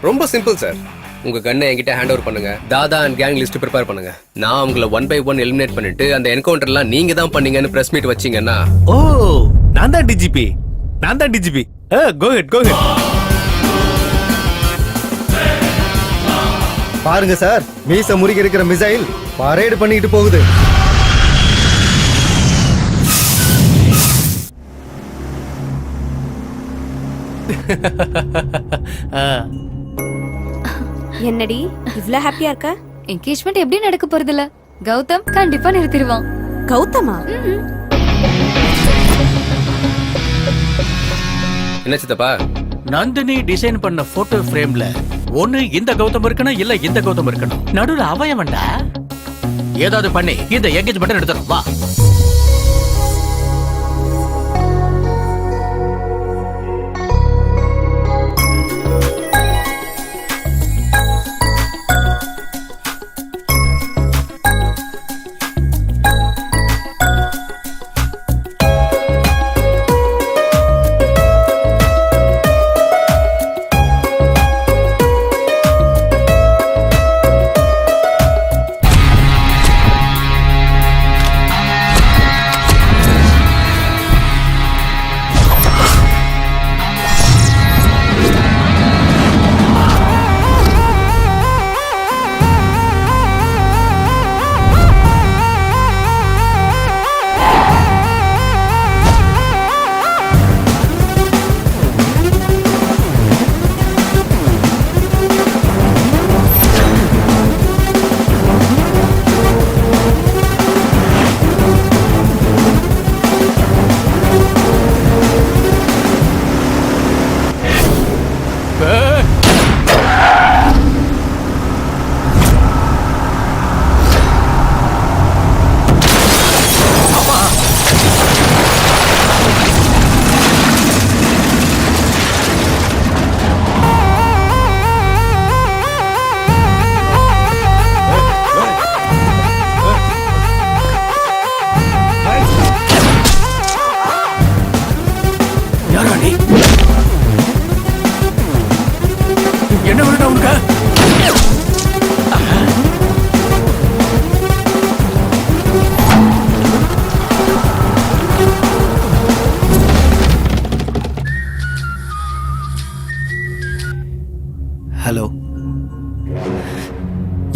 ரொம்ப சிம்பிள் சார். உங்க கண்ணை என்கிட்ட ஹேண்ட் ஓவர் பண்ணுங்க. தாதா அண்ட் கேங் லிஸ்ட் ப்ரிப்பேர் பண்ணுங்க. நான் உங்களை 1 by 1 எலிமினேட் பண்ணிட்டு அந்த என்கவுண்டர்லாம் நீங்க தான் பண்ணீங்கன்னு பிரஸ் மீட் வச்சீங்கன்னா, ஓ நான் தான் டிஜிபி, நான் தான் டிஜிபி. கோ ஹெட், கோ ஹெட். பாருங்க சார், மீச முறுகி இருக்கிற மிசைல் பரேடு பண்ணிட்டு போகுது. என்னடி இவ்ளோ ஹாப்பியா இருக்க? என்கேஜ்மெண்ட் எப்படி நடக்க போறது இல்ல. கௌதம் கண்டிப்பா நிறுத்திடுவான். கௌதமா? என்ன சித்தப்பா? நந்தினி டிசைன் பண்ண போட்டோ ஃப்ரேம்ல ஒண்ணு இந்த கௌதம் இருக்கணும், இல்ல இந்த கௌதம் இருக்கணும். நடுவுல அவயவன்டா. ஏதாவது பண்ணி இந்த என்கேஜ்மெண்ட் எடுத்துறோம் வா.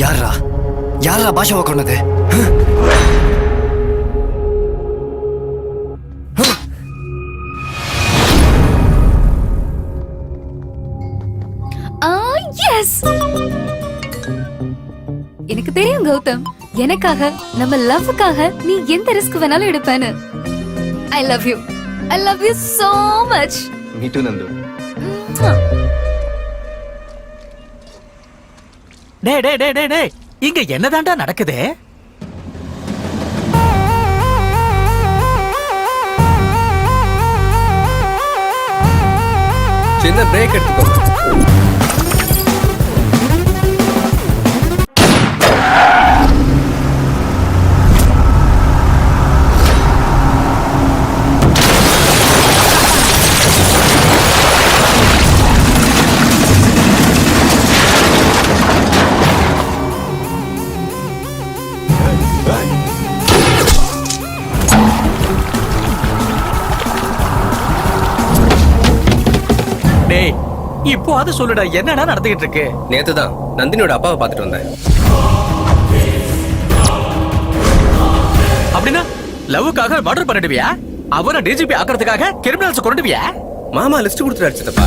யாரா யாரா பாஷாவை கொண்டது? எஸ், எனக்கு தெரியும் கௌதம், எனக்காக நம்ம லவ்வுக்காக நீ எந்த ரிஸ்க் வேணாலும் எடுப்பேன்னு. I love you, I love you so much. Me too Nandu. டே டே டே டே டே இங்க என்னதான்டா நடக்குது? சின்ன பிரேக் எடுத்துக்கோ. இப்போ அது சொல்லுடா, என்னடா நடந்துகிட்டு இருக்கு? நேத்துதான் நந்தினியோட அப்பாவை பார்த்துட்டு வந்தேன். அப்படின்னா லவ்வுக்காக மர்டர் பண்ணிடுவியா? அவன டிஜிபி ஆக்குறதுக்காக கிரிமினல்ஸ் கொண்டுவியா? மாமா லிஸ்ட் கொடுத்துட்டு சித்தப்பா.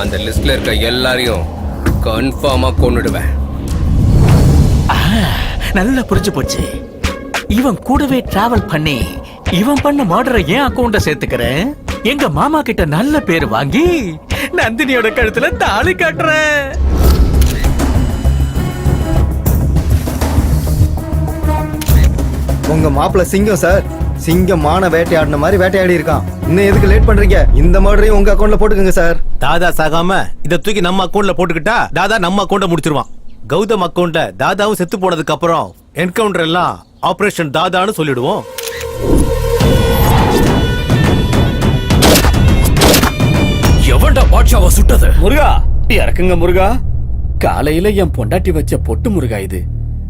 அந்த லிஸ்ட்ல இருக்க எல்லாரையும் கன்ஃபார்மா கொன்னுடுவேன். நல்லா புரிஞ்சு போச்சு. இவன் கூடவே டிராவல் பண்ணி இவன் பண்ண மர்டரை ஏன் அக்கவுண்ட சேர்த்துக்கிறேன். எங்க மாமா கிட்ட நல்ல பேர் வாங்கி நந்தினியோட கழுத்துல தாலி கட்டுறேன். உங்க மாப்பிள்ள சிங்கம் சார், சிங்கமான வேட்டையாடின மாதிரி வேட்டையாடி இருக்கான். இன்னும் எதுக்கு லேட் பண்றீங்க? இந்த மர்டரையும் உங்க அக்கவுண்ட்ல போட்டுக்கோங்க சார். தாதா சாகாம இத தூக்கி நம்ம அக்கவுண்ட்ல போட்டுக்கிட்டா தாதா நம்ம அக்கவுண்ட முடிச்சிருவான். கௌதம் அக்கவுண்ட்ல தாதாவும் செத்து போனதுக்கு அப்புறம் என்கவுண்டர் எல்லாம் ஆபரேஷன் தாதான்னு சொல்லிடுவோம். எவன்டா பாட்ஷாவை சுட்டது? முருகா இறக்குங்க முருகா. காலையில என் பொண்டாட்டி வச்ச பொட்டு முருகா இது.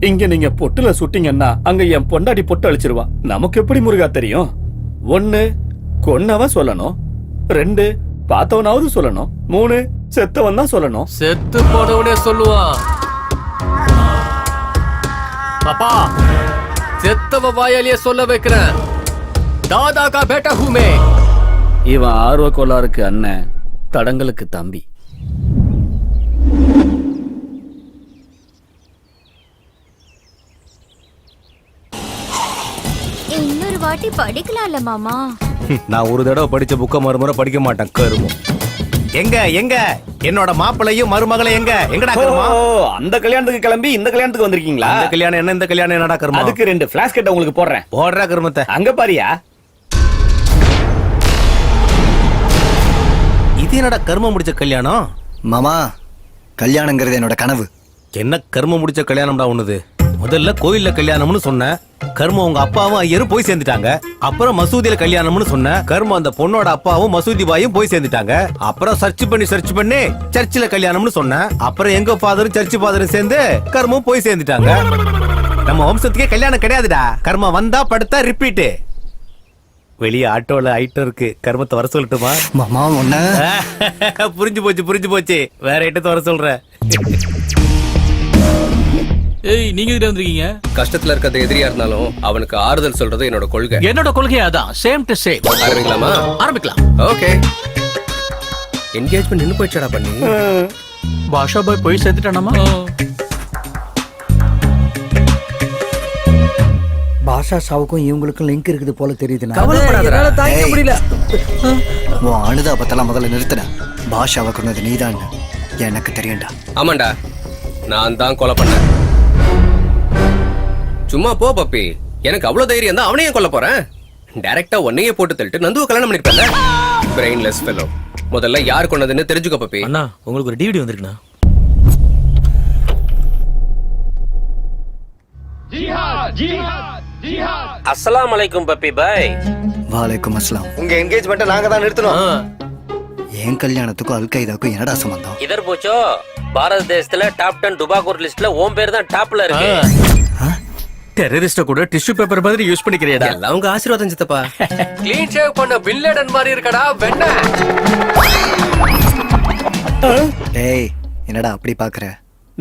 இங்க நீங்க பொட்டுல சுட்டீங்கன்னா அங்க என் பொண்டாட்டி பொட்டு அழிச்சிருவா. நமக்கு எப்படி முருகா தெரியும்? 1 கொன்னவன் சொல்லணும், 2 பார்த்தவனாவது சொல்லணும், 3 செத்தவன் தான் சொல்லணும். செத்து போனவனே சொல்லுவான். பாப்பா, செத்தவ வாயாலேயே சொல்ல வைக்கிறேன். தாதா கா பேட்டா ஹூமே. இவன் ஆர்வ கோளாறுக்கு அண்ணன், தடங்களுக்கு தம்பி. இன்னொரு வாட்டி படிக்கலாம்ல மாமா? நான் ஒரு தடவை படிச்ச புக்க மறுமுறை படிக்க மாட்டேன். கருமம். எங்க எங்க என்னோட மாப்பிளையும் மருமகளை எங்க எங்கடா கருமா? அந்த கல்யாணத்துக்கு கிளம்பி இந்த கல்யாணத்துக்கு வந்திருக்கீங்களா? இந்த கல்யாணம் என்ன, இந்த கல்யாணம் என்னடா கருமா? அதுக்கு 2 ஃபிளாஷ் கட்ட உங்களுக்கு போடுறேன். போடுறா கருமத்தை. அங்க பாரியா. இது என்னடா கர்மம் முடிச்ச கல்யாணம்? மாமா, கல்யாணங்கிறது என்னோட கனவு. என்ன கர்மம் முடிச்ச கல்யாணம்டா உனது? முதல்ல கோயில்ல கல்யாணம்னு சொன்ன, கர்மம் உங்க அப்பாவும் ஐயரும் போய் சேர்ந்துட்டாங்க. அப்புறம் மசூதியில கல்யாணம்னு சொன்ன, கர்மம் அந்த பொண்ணோட அப்பாவும் மசூதி பாயும் போய் சேர்ந்துட்டாங்க. அப்புறம் சர்ச் பண்ணி சர்ச்சில் கல்யாணம்னு சொன்ன, அப்புறம் எங்க ஃபாதரும் சர்ச் ஃபாதரும் சேர்ந்து கர்மம் போய் சேர்ந்துட்டாங்க. நம்ம வம்சத்துக்கே கல்யாணம் கிடையாதுடா. கர்மம் வந்தா படுத்தா ரிப்பீட். வெளியே ஆட்டோல ஐட்டம் இருக்கு, கர்மத்தை வர சொல்லட்டுமா? மாமா ஒண்ணு புரிஞ்சு போச்சு. வேற ஐட்டத்தை வர சொல்றேன். ஏய், நீங்க கிட்ட வந்திருக்கீங்க? கஷ்டத்துல இருக்கிறது எதிரியா இருந்தாலும் அவனுக்கு ஆறுதல் சொல்றது என்னோட கொள்கை. என்னோட கொள்கை அதான். Same to same. ஆரம்பிக்கலாமா? ஆரம்பிக்கலாம். ஓகே. என்கேஜ்மெண்ட் நின்னு போயிடுச்சடா பண்ணி. பாஷா பாய் போய் சேர்த்துட்டானாமா? பாஷா சாவுக்கும் இவங்களுக்கும் லிங்க் இருக்குது போல தெரியுதுண்ணா. கவலைப்படாதடா. தாங்க முடியல. உன் அனுதாபத்தெல்லாம் முதல்ல நிறுத்தின. பாஷாவை கொண்டது நீதான் எனக்கு தெரியும்டா. ஆமாண்டா, நான் தான் கொலை பண்ணேன். சும்மா போ பப்பி. எனக்கு அவ்வளவு தைரியம் தான் அவனையும் கொல்ல போறேன். டைரக்டா உன்னையே போட்டு தள்ளிட்டு நந்துவை கல்யாணம் பண்ணிருப்பேன். Brainless fellow. முதல்ல யார் கொண்டதுன்னு தெரிஞ்சுக்கோ பப்பி. அண்ணா, உங்களுக்கு ஒரு டிவிடி வந்திருக்குண்ணா. அஸ்ஸலாமு அலைக்கும் பப்பி பாய். வாலைக்கும் அஸ்லாம். உங்க என்கேஜ்மெண்ட்டை நாங்க தான் நிறுத்தணும். என் கல்யாணத்துக்கும் அல்கைதாக்கும் என்னடா சம்பந்தம்? இதர் போச்சோ, பாரத தேசத்துல டாப் 10 டுபாக்கூர் லிஸ்ட்ல உன் பேர் தான் டாப்ல இருக்கு. டெரரிஸ்ட கூட டிஷ்யூ பேப்பர் மாதிரி யூஸ் பண்ணிக்கிறியடா. எல்லாம் உங்க ஆசீர்வாதம் சித்தப்பா. க்ளீன் ஷேவ் பண்ண பில்லேடன் மாதிரி இருக்கடா வெண்ண. டேய், என்னடா அப்படி பாக்குற?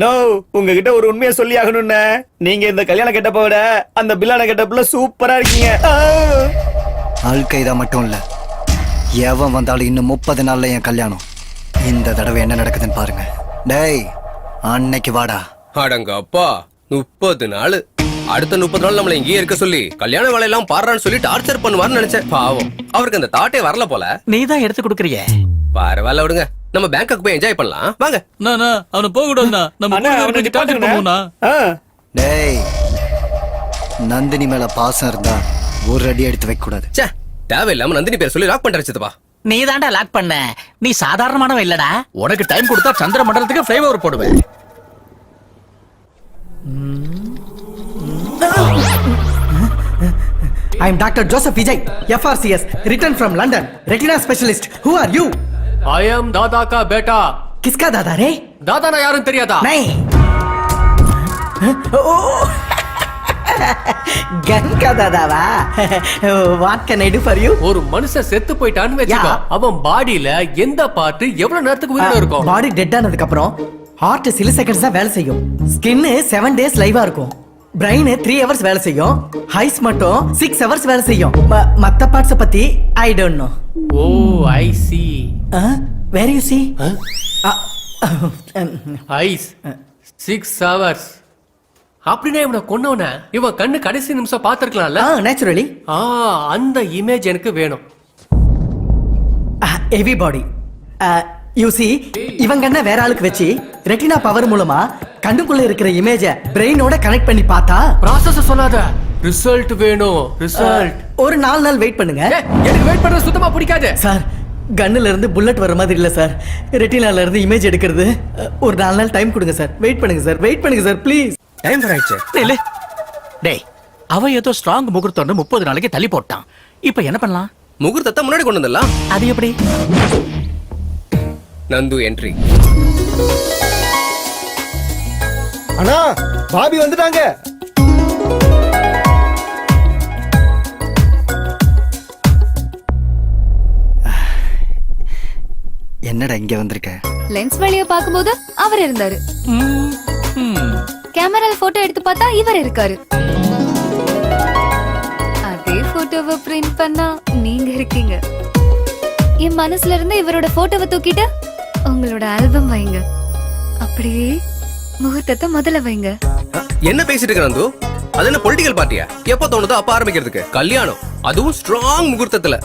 நோ உங்ககிட்ட ஒரு உண்மையை சொல்லி ஆகணும்னு. நீங்க இந்த கல்யாண கெட்டப்ப விட அந்த பில்லான கெட்டப்ல சூப்பரா இருக்கீங்க. அல்கைதா மட்டும் இல்ல, எவன் வந்தாலும் இன்னும் 30 நாள்ல என் கல்யாணம். இந்த தடவை என்ன நடக்குதுன்னு பாருங்க. டேய் அன்னைக்கு வாடா. அடங்க அப்பா 30 நாள். அடுத்த 30 நாள் நம்மள இங்கேயே இருக்க சொல்லி கல்யாண வேலையெல்லாம் பாடுறான்னு சொல்லி டார்ச்சர் பண்ணுவார்னு நினைச்சேன். பாவம் அவருக்கு அந்த தாட்டே வரல போல. நீ தான் எடுத்து கொடுக்கறிய. பரவாயில்ல விடுங்க, நம்ம பேங்காக் போய் என்ஜாய் பண்ணலாம் வாங்க. அவனை போக கூடாதுண்ணா. நம்ம டார்ச்சர் பண்ணுவோம்னா. டேய் நந்தினி மேல பாசம் இருந்தா ஒரு அடி எடுத்து வைக்க கூடாது. ச்சே, தேவையில்லாம நந்தினி பேர் சொல்லி லாக் பண்ணிருச்சுப்பா. நீ தாண்டா லாக் பண்ண. நீ சாதாரணமானவன் இல்லடா. உனக்கு டைம் கொடுத்தா சந்திர மண்டலத்துக்கு ஃப்ளைஓவர் போடுவேன். I am Dr. Joseph Vijay, FRCS, returned from London, retina specialist. Who are you? I am दादा का बेटा. किसका दादा रे? दादा ना याரும் தெரியாதா? नहीं. गन का दादा वा. What can I do for you? ஒரு மனுஷன் செத்து போயிட்டான்னு வெச்சுக்கோ, அவன் பாடியில எந்த பார்ட் எவ்வளவு நேரத்துக்கு உயிரோட இருக்கும்? பாடி டெட் ஆனதுக்கு அப்புறம் ஹார்ட் சில செகண்ட்ஸ் தான் வேலை செய்யும். ஸ்கின் 7 days லைவா இருக்கும். பிரெயின் 3 hours வேலை செய்யும். ஹைஸ் மட்டும் 6 hours வேலை செய்யும். மத்த பார்ட்ஸ் பத்தி I don't know. Oh I see. Where you see? Eyes 6 hours. அப்படின்னா இவனை கொன்னவன இவன் கண்ணு கடைசி நிமிஷம் பாத்துருக்கலாம்ல. நேச்சுரலி. அந்த இமேஜ் எனக்கு வேணும். Heavy body. யூ சி, இவங்க என்ன வேற ஆளுக்கு வச்சு ரெட்டினா பவர் மூலமா கண்ணுக்குள்ள இருக்கிற இமேஜ பிரெயினோட கனெக்ட் பண்ணி பார்த்தா ப்ராசஸ் சொல்லாத, ரிசல்ட் வேணும். ரிசல்ட் ஒரு 4 நாள் வெயிட் பண்ணுங்க. எனக்கு வெயிட் பண்றது சுத்தமா பிடிக்காது சார். கன்னுல இருந்து புல்லட் வர மாதிரி இல்ல சார். ரெட்டினால இருந்து இமேஜ் எடுக்கிறது. ஒரு 4 நாள் டைம் கொடுங்க சார். வெயிட் பண்ணுங்க சார். வெயிட் பண்ணுங்க சார் ப்ளீஸ். டைம் ஆயிடுச்சு. இல்ல டேய், அவ ஏதோ ஸ்ட்ராங் முகூர்த்தம்னு 30 நாளைக்கு தள்ளி போட்டான். இப்போ என்ன பண்ணலாம்? முகூர்த்தத்தை முன்னாடி கொண்டு வந்துடலாம். அது எப்படி? நந்து என்ட்ரி. அண்ணா பாபி வந்துட்டாங்க. என்னடா இங்க வந்திருக்க? லென்ஸ் வழியா பாக்கும்போது அவர் இருந்தாரு. கேமரால போட்டோ எடுத்து பார்த்தா இவர் இருக்காரு. அதே போட்டோவை பிரிண்ட் பண்ணா நீங்க இருக்கீங்க. என் மனசுல இருந்து இவரோட போட்டோவை தூக்கிட்டு உங்களோட ஆல்பம் வைங்க. அப்படியே முகூர்த்தத்தை முதல்ல வைங்க. என்ன பேசிட்டு இருக்க நந்து? அது என்ன பொலிட்டிக்கல் பார்ட்டியா? எப்ப தோணுதோ அப்ப ஆரம்பிக்கிறதுக்கு கல்யாணம், அதுவும் ஸ்ட்ராங் முகூர்த்தத்துல.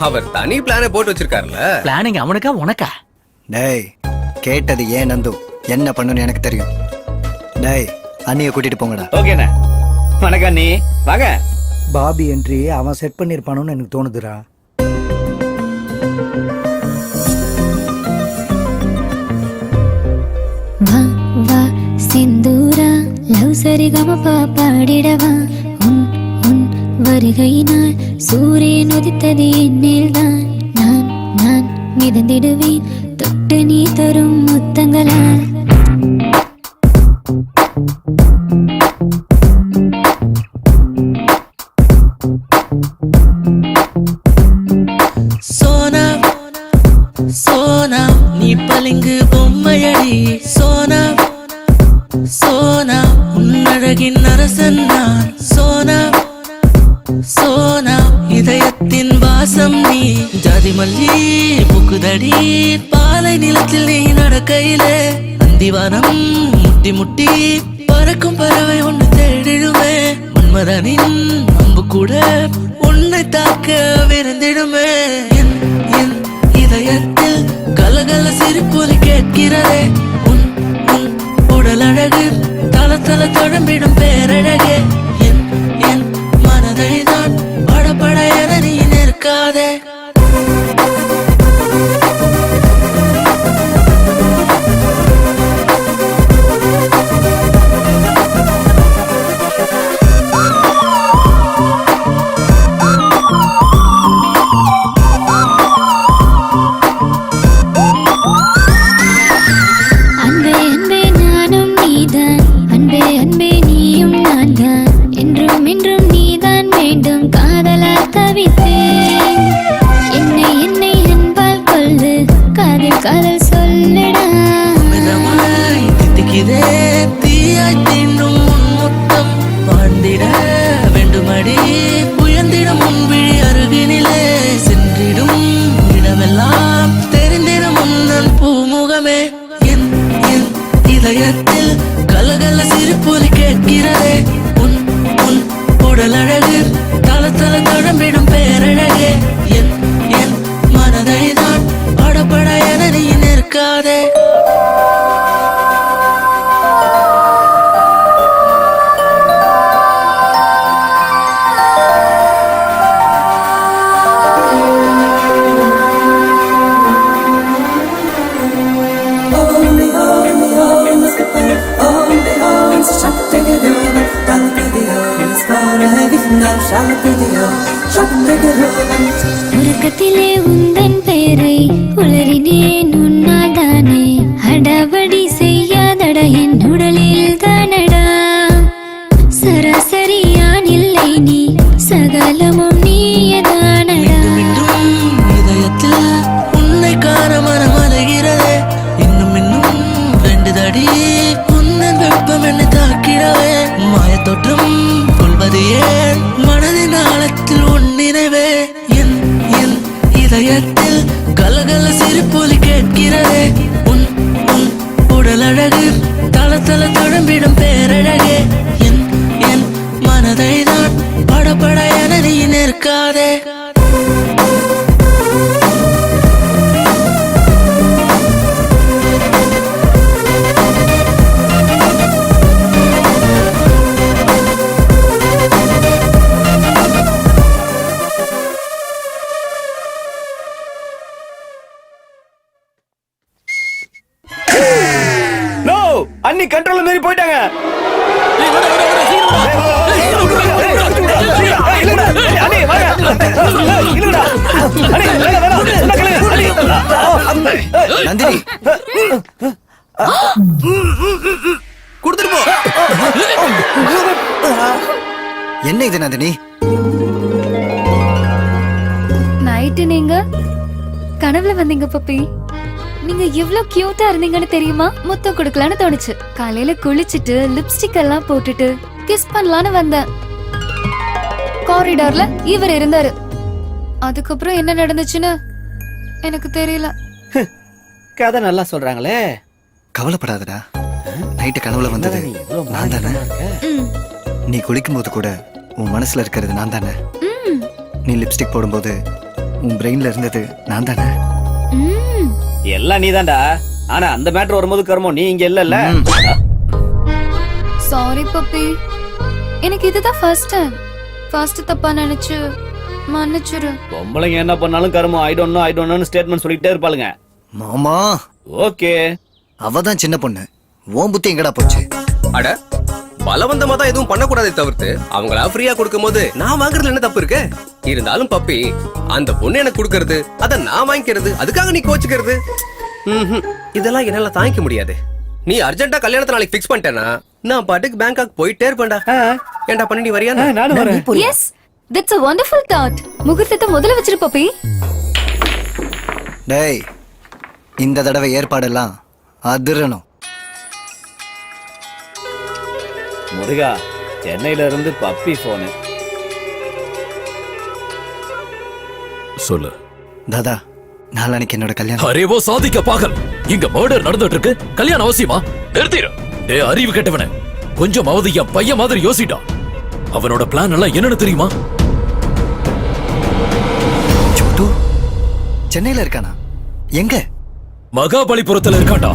அவர் தனி பிளானே போட்டு வச்சிருக்காருல. பிளானிங் அவனுக்கா உனக்கா? டேய் கேட்டது ஏன் நந்து, என்ன பண்ணுன்னு எனக்கு தெரியும். டேய் அண்ணியை கூட்டிட்டு போங்கடா. ஓகேண்ணே. வணக்கம் அண்ணி, வாங்க. பாபி என்ட்ரி அவன் செட் பண்ணிருப்பானு எனக்கு தோணுதுடா. வா வா சிந்தூரா லவ் சரிகம பாடிடவா. உன் உன் வருகையினால் சூரியன் உதித்தது என்னில்தான். நான் நான் மிதந்திடுவேன் தொட்டு நீ தரும் முத்தங்களால். சோனா சோனா நீ பளிங்கு பொம்மையடி. சோனா சோனா உன்னழகின் அரசன் நான். சோனா சோனா இதயத்தின் வாசம் நீ. ஜாதி மல்லி புக்குதடி பாலை நிலத்தில் நீ நடக்கையிலே. அந்திவானம் முட்டி முட்டி பறக்கும் பறவை ஒன்று தேடிடுமே. மன்மதனின் அம்பு கூட உன்னை தாக்க விருந்திடுமே. என் இதயத்தில் கலகல சிரிப்பொலி கேட்கிறதே. உன் உன் உடல் அழகு தல தல தொடம்பிடும் பேரழகே. என் என் மனதை நான் படபட என நீ நிற்காதே. அன்பே அன்பே நானும் நீதான். அன்பே அன்பே நீயும் நான் தான். என்றும் என்றும் நீதான் வேண்டும் காதலால் தவித்தேன். தீயாய் தீண்டும் உன் முத்தம் வாழ்ந்திட வேண்டுமடி உயர்ந்திடும் முன்பிழி அருகினிலே சென்றிடும் இடமெல்லாம் தெரிந்திடும் முன்னன் பூமுகமே என் என் இதயத்தில் கலகல சிரிப்பொலி கேட்கிறதே உன் உன் உடல் அழகு தல தல தடம்பிடும் பேரழகே என் என் மனதை தான் படபட என நீ நிற்காதே உறக்கத்திலே உந்தன் பேரை உளறினேன் உன்னாதானே அடாவடி செய்யாதட என் உடலில் தானடா சராசரியான் இல்லை நீ சகலமும் நீயதானடா இதயத்தில் உன்னை காண மனம் அலைகிறதே இன்னும் இன்னும் வேண்டுதடி உன்னன் வெப்பம் என்னை தாக்கிடவே மாயத்தோற்றம் கொள்வது ஏன் மனதின் ஆழத்தில் உன் நினைவே என் என் இதயத்தில் கலகல சிரிப்பொலி கேட்கிறதே உன் உன் உடல் அழகு தல தல தடம்பிடும் பேரழகே என் என் மனதை நான் படபட என நீ நிற்காதே அண்ணி கண்ட்ரோல் மீறி போயிட்டாங்க. நந்தினி கொடுத்துட்டு போ. என்ன இது நந்தினி? நைட்டு நீங்க கனவுல வந்தீங்க பப்பி. நீங்க எவ்வளவு கியூட்டா இருந்தீங்கன்னு தெரியுமா? முத்தம் கொடுக்கலான்னு தோணுச்சு. காலையில குளிச்சிட்டு லிப்ஸ்டிக் எல்லாம் போட்டுட்டு கிஸ் பண்ணலான்னு வந்தேன். காரிடார்ல இவர் இருந்தாரு. அதுக்கப்புறம் என்ன நடந்துச்சுன்னு எனக்கு தெரியல. கதை நல்லா சொல்றாங்களே. கவலைப்படாதடா, நைட்டு கனவுல வந்தது நான் தானே. நீ குளிக்கும் போது கூட உன் மனசுல இருக்கிறது நான் தானே. நீ லிப்ஸ்டிக் போடும்போது உன் பிரெயின்ல இருந்தது நான் தானே. எல்லாம் நீதான்டா. ஆனா அந்த மேட்டர் வரும்போது கர்மம் நீ இங்க இல்லல்ல. சாரி பப்பி, எனக்கு இதுதான் ஃபர்ஸ்ட் டைம். ஃபர்ஸ்ட் தப்பா நினைச்சு மன்னிச்சிரு. பொம்பளைங்க என்ன பண்ணாலும் கர்மம் ஐ டோன்ட் நோ ஸ்டேட்மெண்ட் சொல்லிட்டே இருப்பாளுங்க. மாமா ஓகே, அவதான் சின்ன பொண்ணு. உன் புத்தி எங்கடா போச்சு? அட பலவந்தமா தான் எதுவும் பண்ணக்கூடாதே தவிர்த்து அவங்களா ஃப்ரீயா கொடுக்கும் போது நான் வாங்குறதுல என்ன தப்பு இருக்கு? இருந்தாலும் பப்பி, அந்த பொண்ணு எனக்கு கொடுக்கறது, அத நான் வாங்கிக்கிறது, அதுக்காக நீ கோச்சுக்கிறது, இதெல்லாம் என்னால தாங்கிக்க முடியாது. நீ அர்ஜென்ட்டா கல்யாணத்தை நாளைக்கு ஃபிக்ஸ் பண்ணிட்டேனா நான் பாட்டுக்கு பேங்காக் போயிட்டே இருப்பேன்டா. ஏன்டா பண்ணி நீ வரியா? நானும் வரேன். Yes, that's a wonderful thought. முகூர்த்தத்தை முதல்ல வச்சிரு பப்பி. டேய், இந்த தடவை ஏற்பாடெல்லாம் அதிரணும். முருகா, சென்னையில இருந்து பப்பி போனு. சொல்லு தாதா, நாளைக்கு என்னோட கல்யாணம். அரேவோ சாதிக்க பாகல், இங்க மர்டர் நடந்துட்டு இருக்கு. கல்யாணம் அவசியமா? நிறுத்திடு. டேய் அறிவு கெட்டவனே, கொஞ்சமாவது என் பையன் மாதிரி யோசிடா. அவனோட பிளான் எல்லாம் என்னன்னு தெரியுமா? சுட்டு சென்னையில இருக்கானா? எங்க? மகாபலிபுரத்துல இருக்காண்டா.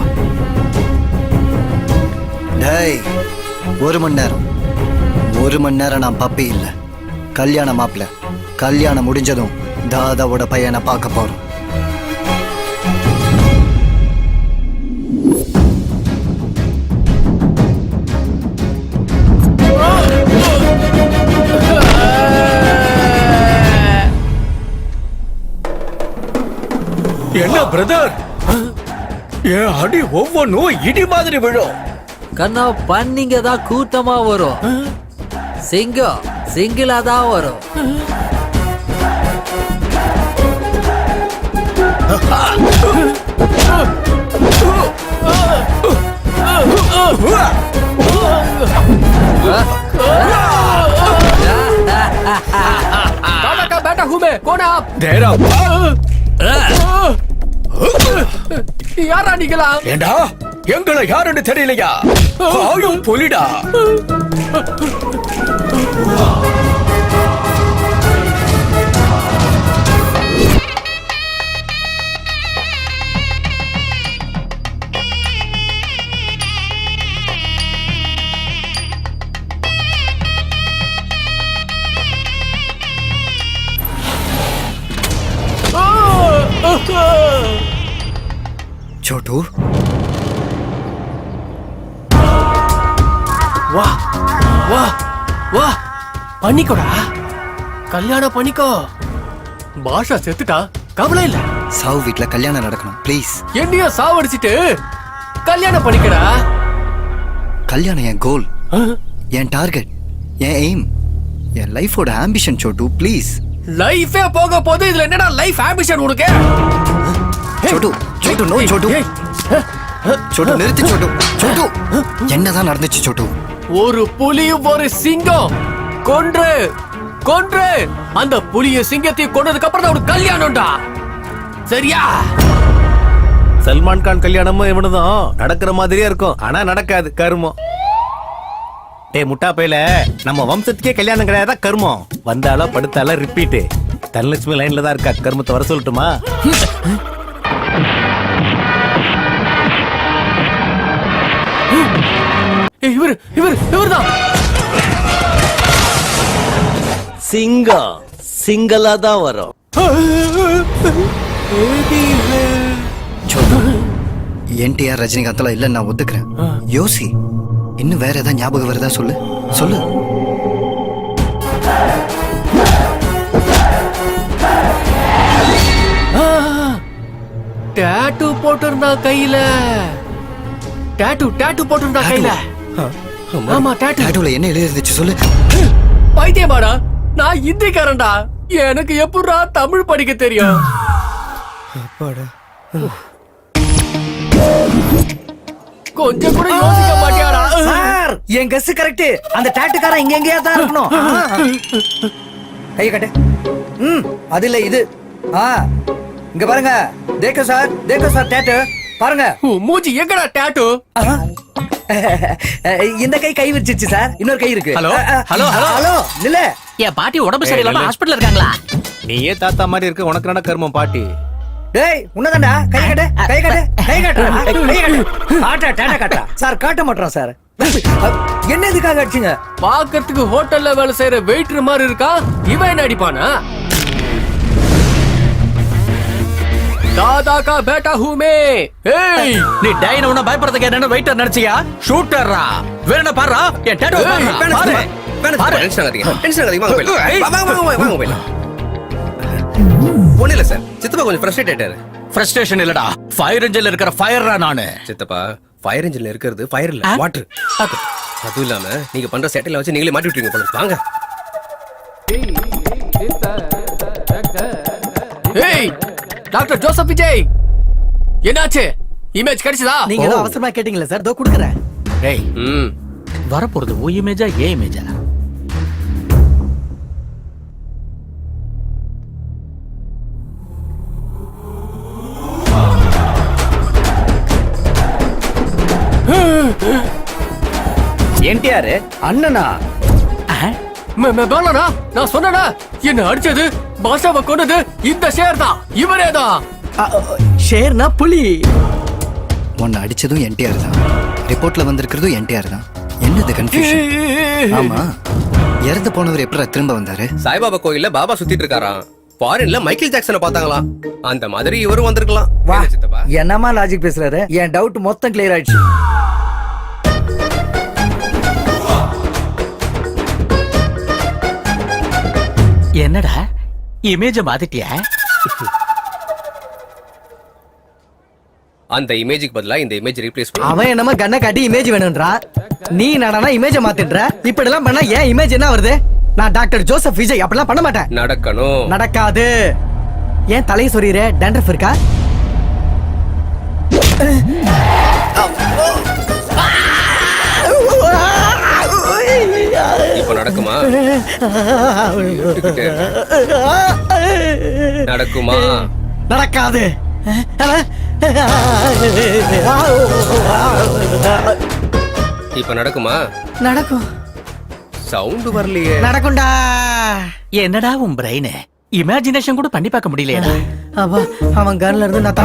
டேய், ஒரு மணி நேரம் நான் பப்பி இல்ல, கல்யாண மாப்பிள்ள. கல்யாணம் முடிஞ்சதும் தாதாவோட பையனை பார்க்க போறோம். என்ன பிரதர், என் அடி ஒவ்வொன்னும் இடி மாதிரி விழும். கண்ணா பண்ணிங்க தான் கூட்டமா வரும். சிங்கம் சிங்கிளா தான் வரும். ஹூமே கோனா தேரா யாரா நீங்களா? ஏண்டா எங்களை யாருன்னு தெரியலையா? ஆயும் புலிடா. छोटू வா வா வா பண்ணிக்கோடா, கல்யாணம் பண்ணிக்கோ. பாஷா செத்துட்டா, கவலை இல்ல. சாவு வீட்ல கல்யாணம் நடக்கணும் ப்ளீஸ். என்னைய சாவடிச்சிட்டு கல்யாணம் பண்ணிக்கடா. கல்யாணம் என் கோல், என் டார்கெட், என் எய்ம், என் லைஃபோட ஆம்பிஷன். சோட்டு ப்ளீஸ். லைஃபே போக போது இதுல என்னடா லைஃப் ஆம்பிஷன் உனக்கு? சோட்டு சோட்டு நோ சோட்டு. சோட்டு நிறுத்து சோட்டு. சோட்டு என்னதான் நடந்துச்சு சோட்டு? ஒரு புலியும் ஒரு சிங்கம் கொன்று கொன்று அந்த புலிய சிங்கத்தை கொன்னதுக்கு அப்புறம் தான் ஒரு கல்யாணம்டா. சரியா? சல்மான் கான் கல்யாணமும் இவனுதான் நடக்கிற மாதிரியே இருக்கும், ஆனா நடக்காது. கருமம். டேய் முட்டா பையில, நம்ம வம்சத்துக்கே கல்யாணம் கிடையாதா கருமம்? வந்தாலோ படுத்தாலோ ரிப்பீட். தனலட்சுமி லைன்ல தான் இருக்கா, கருமத்தை வர சொல்லட்டுமா? இவர்தான் சிங்கம் சிங்களா தான் வரும். என்டிஆர் ரஜினிகாந்த்லாம் இல்ல நான் ஒத்துக்கிறேன். யோசி, இன்னும் வேற ஏதாவது ஞாபகம் வருதா? சொல்லு சொல்லு. டாட்டூ போட்டிருந்தா கையில. டாட்டூ போட்டிருந்தா கையில. ஆமா டாட்டூ. டாட்டூல என்ன எழுதி இருந்துச்சு சொல்லு. பைத்தியமாடா, நான் இந்திக்காரன்டா. எனக்கு எப்படா தமிழ் படிக்க தெரியும்? கொஞ்சம் கூட யோசிக்க மாட்டியாடா? சார் என் கெஸ் கரெக்ட். அந்த டாட்டுக்காரன் இங்க எங்கேயா தான் இருக்கணும். கைய கட்டு. அது இல்ல இது. இங்க பாருங்க. தேக்கோ சார் டாட்டு பாருங்க. மூஞ்சி எங்கடா டாட்டூ? இந்த கை விரிச்சிருச்சு சார். இன்னொரு கை இருக்கு. ஹலோ ஹலோ ஹலோ இல்ல, என் பாட்டி உடம்பு சரியில்லாம ஹாஸ்பிடல்ல இருக்காங்களா? நீயே தாத்தா மாதிரி இருக்க, உனக்கு என்ன கருமம் பாட்டி? டேய் உன்னதான்டா. கை கட்டு. ஆட்டா டாடா காட்டா. சார் காட்ட மாட்டோம் சார். என்ன இதுக்காக அடிச்சீங்க? பாக்கிறதுக்கு ஹோட்டல்ல வேலை செய்யற வெயிட்டர் மாதிரி இருக்கா. இவன் என்ன அடிப்பானா? दादा का बेटा हूँ मैं. ஏய், நீ டைன உன பயப்படுறதுக்கு என்ன வெயிட்டர் நினைச்சியா? ஷூட்டர்ரா. வேற என்ன பாறா? என் டாட்டூ பாரு. டென்ஷன் ஆகாதீங்க. வாங்க போயிடலாம். ஒண்ணு இல்ல சார், சித்தப்பா கொஞ்சம் ஃப்ரஸ்ட்ரேட் ஆயிட்டாரு. ஃப்ரஸ்ட்ரேஷன் இல்லடா, ஃபயர் இன்ஜின்ல இருக்கிற ஃபயர்ரா நானு. சித்தப்பா, ஃபயர் இன்ஜின்ல இருக்கிறது ஃபயர் இல்ல, வாட்டர். அதுவும் இல்லாம நீங்க பண்ற செட்டில வச்சு நீங்களே மாட்டி விட்டுருங்க போல. வாங்க. ஏய் டாக்டர் ஜோசப் விஜய், என்னாச்சு? இமேஜ் கிடைச்சதா? நீங்க ஏதோ அவசரமா கேட்டீங்களா சார்? தோ குடுக்குறேன். டேய் வரப்போறது ஓ இமேஜா ஏ இமேஜா? என்டிஆர் அண்ணனா? வேணாண்ணா, நான் சொன்னேனா? என்ன அடிச்சது, பாஷாவை கொண்டது இந்த ஷேர் தான். இவரே தான். ஷேர்னா புலி. உன்னை அடிச்சதும் என்டிஆர் தான், ரிப்போர்ட்ல வந்திருக்கிறதும் என்டிஆர் தான். என்னது கன்ஃபியூஷன்? ஆமா, இறந்து போனவர் எப்படி திரும்ப வந்தாரு? சாய்பாபா கோயில்ல பாபா சுத்திட்டு இருக்காராம். ஃபாரின்ல மைக்கேல் ஜாக்சனை பார்த்தாங்களாம். அந்த மாதிரி இவரும் வந்திருக்கலாம். வா, என்ன சித்தப்பா? என்னமா லாஜிக் பேசுறாரு? என் டவுட் மொத்தம் கிளியர் ஆயிடுச்சு. என்னடா இமேஜ மாத்திட்டியா? அந்த இமேஜுக்கு பதிலா இந்த இமேஜ் ரீப்ளேஸ் பண்ணு. அவன் என்னமா கண்ணை காட்டி இமேஜ் வேணும்ன்றா. நீ நடனா இமேஜ மாத்திடுற. இப்படி எல்லாம் பண்ணா ஏன் இமேஜ் என்ன வருது? நான் டாக்டர் ஜோசப் விஜய் அப்படிலாம் பண்ண மாட்டேன். நடக்கணும். நடக்காது. ஏன் தலையை சொறிற? டேண்ட்ரஃப் இருக்கா? இப்ப நடக்குமா நடக்குமா நடக்காது. இப்ப நடக்குமா நடக்கும். சவுண்ட் வரலையே. நடக்கும்டா. என்னடா உன் பிரெயின் இமேஜினேஷன் கூட பண்ணி பார்க்க முடியலையா? அவன் கன்ல இருந்து நான்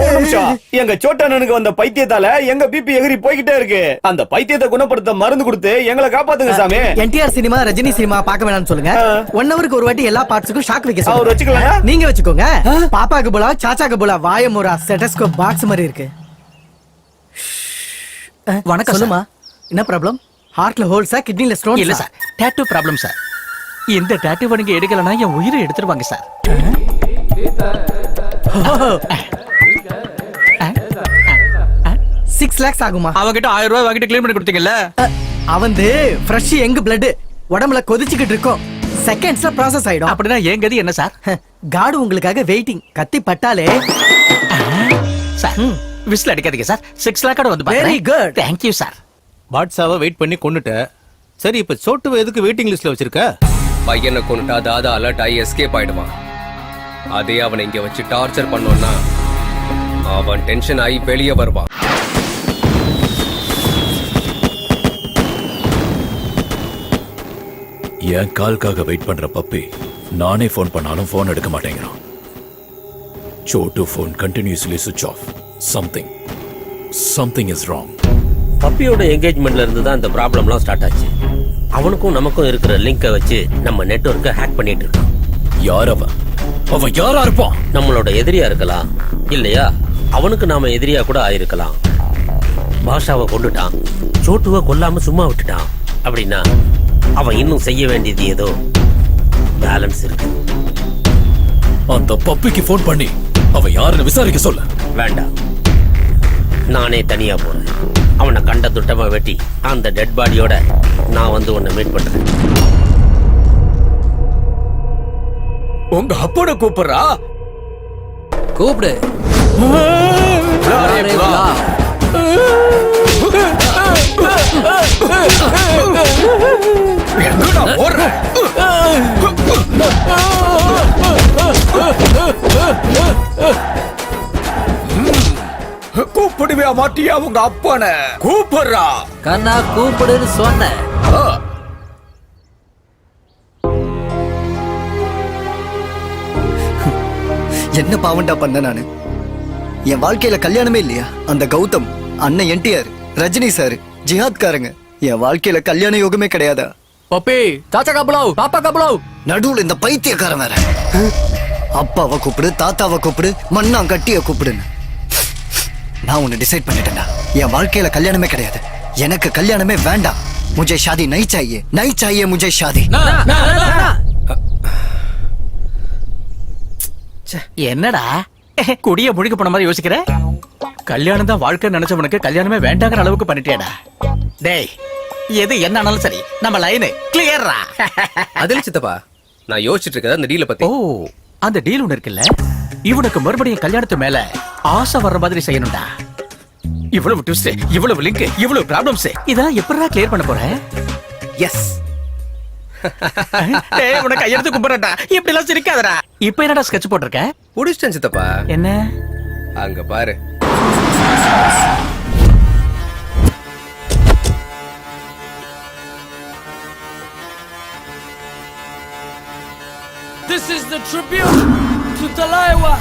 ஒரு நிமிஷம். எங்க சோட்டனனுக்கு வந்த பைத்தியத்தால எங்க பிபி எகிரி போய்கிட்டே இருக்கு. அந்த பைத்தியத்தை குணப்படுத்த மருந்து கொடுத்து எங்களை காப்பாத்துங்க சாமி. என்டிஆர் சினிமா ரஜினி சினிமா பார்க்க வேணாம்னு சொல்லுங்க. 1 ஹவருக்கு ஒரு வாட்டி எல்லா பார்ட்ஸுக்கும் ஷாக் வைக்க அவர் வச்சுக்கலாம். நீங்க வச்சுக்கோங்க. பாப்பாக்கு போலா சாச்சாக்கு போலா வாயமுறா ஸ்டெட்டஸ்கோப் பாக்ஸ் மாதிரி இருக்கு. வணக்கம் சொல்லுமா, என்ன ப்ராப்ளம்? ஹார்ட்ல ஹோல்ஸா, கிட்னில ஸ்டோன்? இல்ல சார், டாட்டூ ப்ராப்ளம் சார். இந்த டாட்டூ நீங்க எடுக்கலனா என் உயிரை எடுத்துருவாங்க சார். 6 lakhs ஆகுமா? அவங்கிட்ட 1000 ரூபாய் வாங்கிட்டு க்ளீன் பண்ணி கொடுத்தீங்கல்ல. அவந்து ஃப்ரெஷ் யங் பிளட் உடம்புல கொதிச்சுக்கிட்டு இருக்கும். செகண்ட்ஸ்ல ப்ராசஸ் ஆயிடும். அப்படின்னா என் கதி என்ன சார்? காடு உங்களுக்காக வெயிட்டிங். கத்தி பட்டாலே சார் விசில் அடிக்காதீங்க சார். 6 லாக்கோட வந்து பாருங்க. Very good. Thank you sir. பாட்ஷாவை வெயிட் பண்ணி கொன்னுட்ட. சரி, இப்ப சோட்டுவை எதுக்கு வெயிட்டிங் லிஸ்ட்ல வச்சிருக்க? பையனை கொண்டுட்டா தாதா அலர்ட் ஆகி எஸ்கேப் ஆயிடுவான். அதே அவனை இங்க வச்சு டார்ச்சர் பண்ணோம்னா அவன் டென்ஷன் ஆகி வெளியே வருவான். என் கால்காக வெயிட் பண்ற பப்பி நானே ஃபோன் பண்ணாலும் ஃபோன் எடுக்க மாட்டேங்கிறான். சோட்டு ஃபோன் கண்டினியூஸ்லி சுவிட்ச் ஆஃப். Something is wrong. பப்பியோட என்கேஜ்மெண்ட்ல இருந்து தான் இந்த ப்ராப்ளம்லாம் ஸ்டார்ட் ஆச்சு. அவனுக்கும் நமக்கும் இருக்கிற லிங்கை வச்சு நம்ம நெட்வொர்க்கை ஹேக் பண்ணிட்டு இருக்கோம். யார் அவன்? அவன் யாரா இருப்பான்? நம்மளோட எதிரியா இருக்கலாம், இல்லையா அவனுக்கு நாம எதிரியா கூட ஆயிருக்கலாம். பாஷாவை கொண்டுட்டான், சோட்டுவை கொல்லாம சும்மா விட்டுட்டான் அப்படின்னா அவன் இன்னும் செய்ய வேண்டியது ஏதோ பேலன்ஸ் இருக்கு. அந்த பப்பிக்கு ஃபோன் பண்ணி அவன் யாருன்னு விசாரிக்க சொல்ல. வேண்டாம், நானே தனியா போறேன். அவனை கண்ட துட்டமா வெட்டி அந்த டெட் பாடியோட நான் வந்து உன்னை மீட் பண்றேன். உங்க அப்போட கூப்பிடுறா? கூப்பிடு. எங்கடா ஓடுற? கூப்பிடுவே மாட்டியா உங்க அப்பன? கூப்பிடுறா. கண்ணா கூப்பிடுன்னு சொன்ன. என்ன பாவண்டா பண்ண நானு? என் வாழ்க்கையில கல்யாணமே இல்லையா? அந்த கௌதம் அண்ணன் என்டிஆர் ரஜினி சார் ஜிஹாத்காரங்க என் வாழ்க்கையில கல்யாண யோகமே கிடையாதா? பப்பி தாத்தா கபலாவ் பாப்பா கபலாவ். நடுவுல இந்த பைத்தியக்காரன் வேற. அப்பாவை கூப்பிடு, தாத்தாவை கூப்பிடு, மண்ணாங்கட்டிய கூப்பிடுன்னு. நான் ஒன்னு டிசைட் பண்ணிட்டேன்டா. என் வாழ்க்கையில கல்யாணமே கிடையாது. எனக்கு கல்யாணமே வேண்டாம். முझे शादी नहीं चाहिए, नहीं चाहिए मुझे शादी. என்னடா குடிய முழுக்க போன மாதிரி யோசிக்கிற? கல்யாணம் தான் வாழ்க்கை நினைச்சவனுக்கு கல்யாணமே வேண்டாங்கிற அளவுக்கு பண்ணிட்டியாடா. டேய், எது என்ன ஆனாலும் சரி நம்ம லைன் கிளியர்ரா. அதில் சித்தப்பா நான் யோசிச்சுட்டு இருக்கேன் அந்த டீலை பத்தி. ஓ, அந்த டீல் ஒன்று இருக்குல்ல, இவனுக்கு மறுபடியும் கல்யாணத்து மேல ஆசை வர்ற மாதிரி செய்யணும்டா. இவ்வளவு ட்விஸ்ட், இவ்வளவு லிங்க், இவ்வளவு ப்ராப்ளம்ஸ், இதெல்லாம் எப்படிடா கிளியர் பண்ண போற? எஸ். டேய், உனக்கு கையெழுத்து கும்பிடுறடா. இப்படி எல்லாம் சிரிக்காதடா. இப்போ என்னடா ஸ்கெட்ச் போட்டிருக்க? புடிச்சிட்டேன் சித்தப்பா. என்ன? அங்க பாரு. This is the tribute to Talaiwa.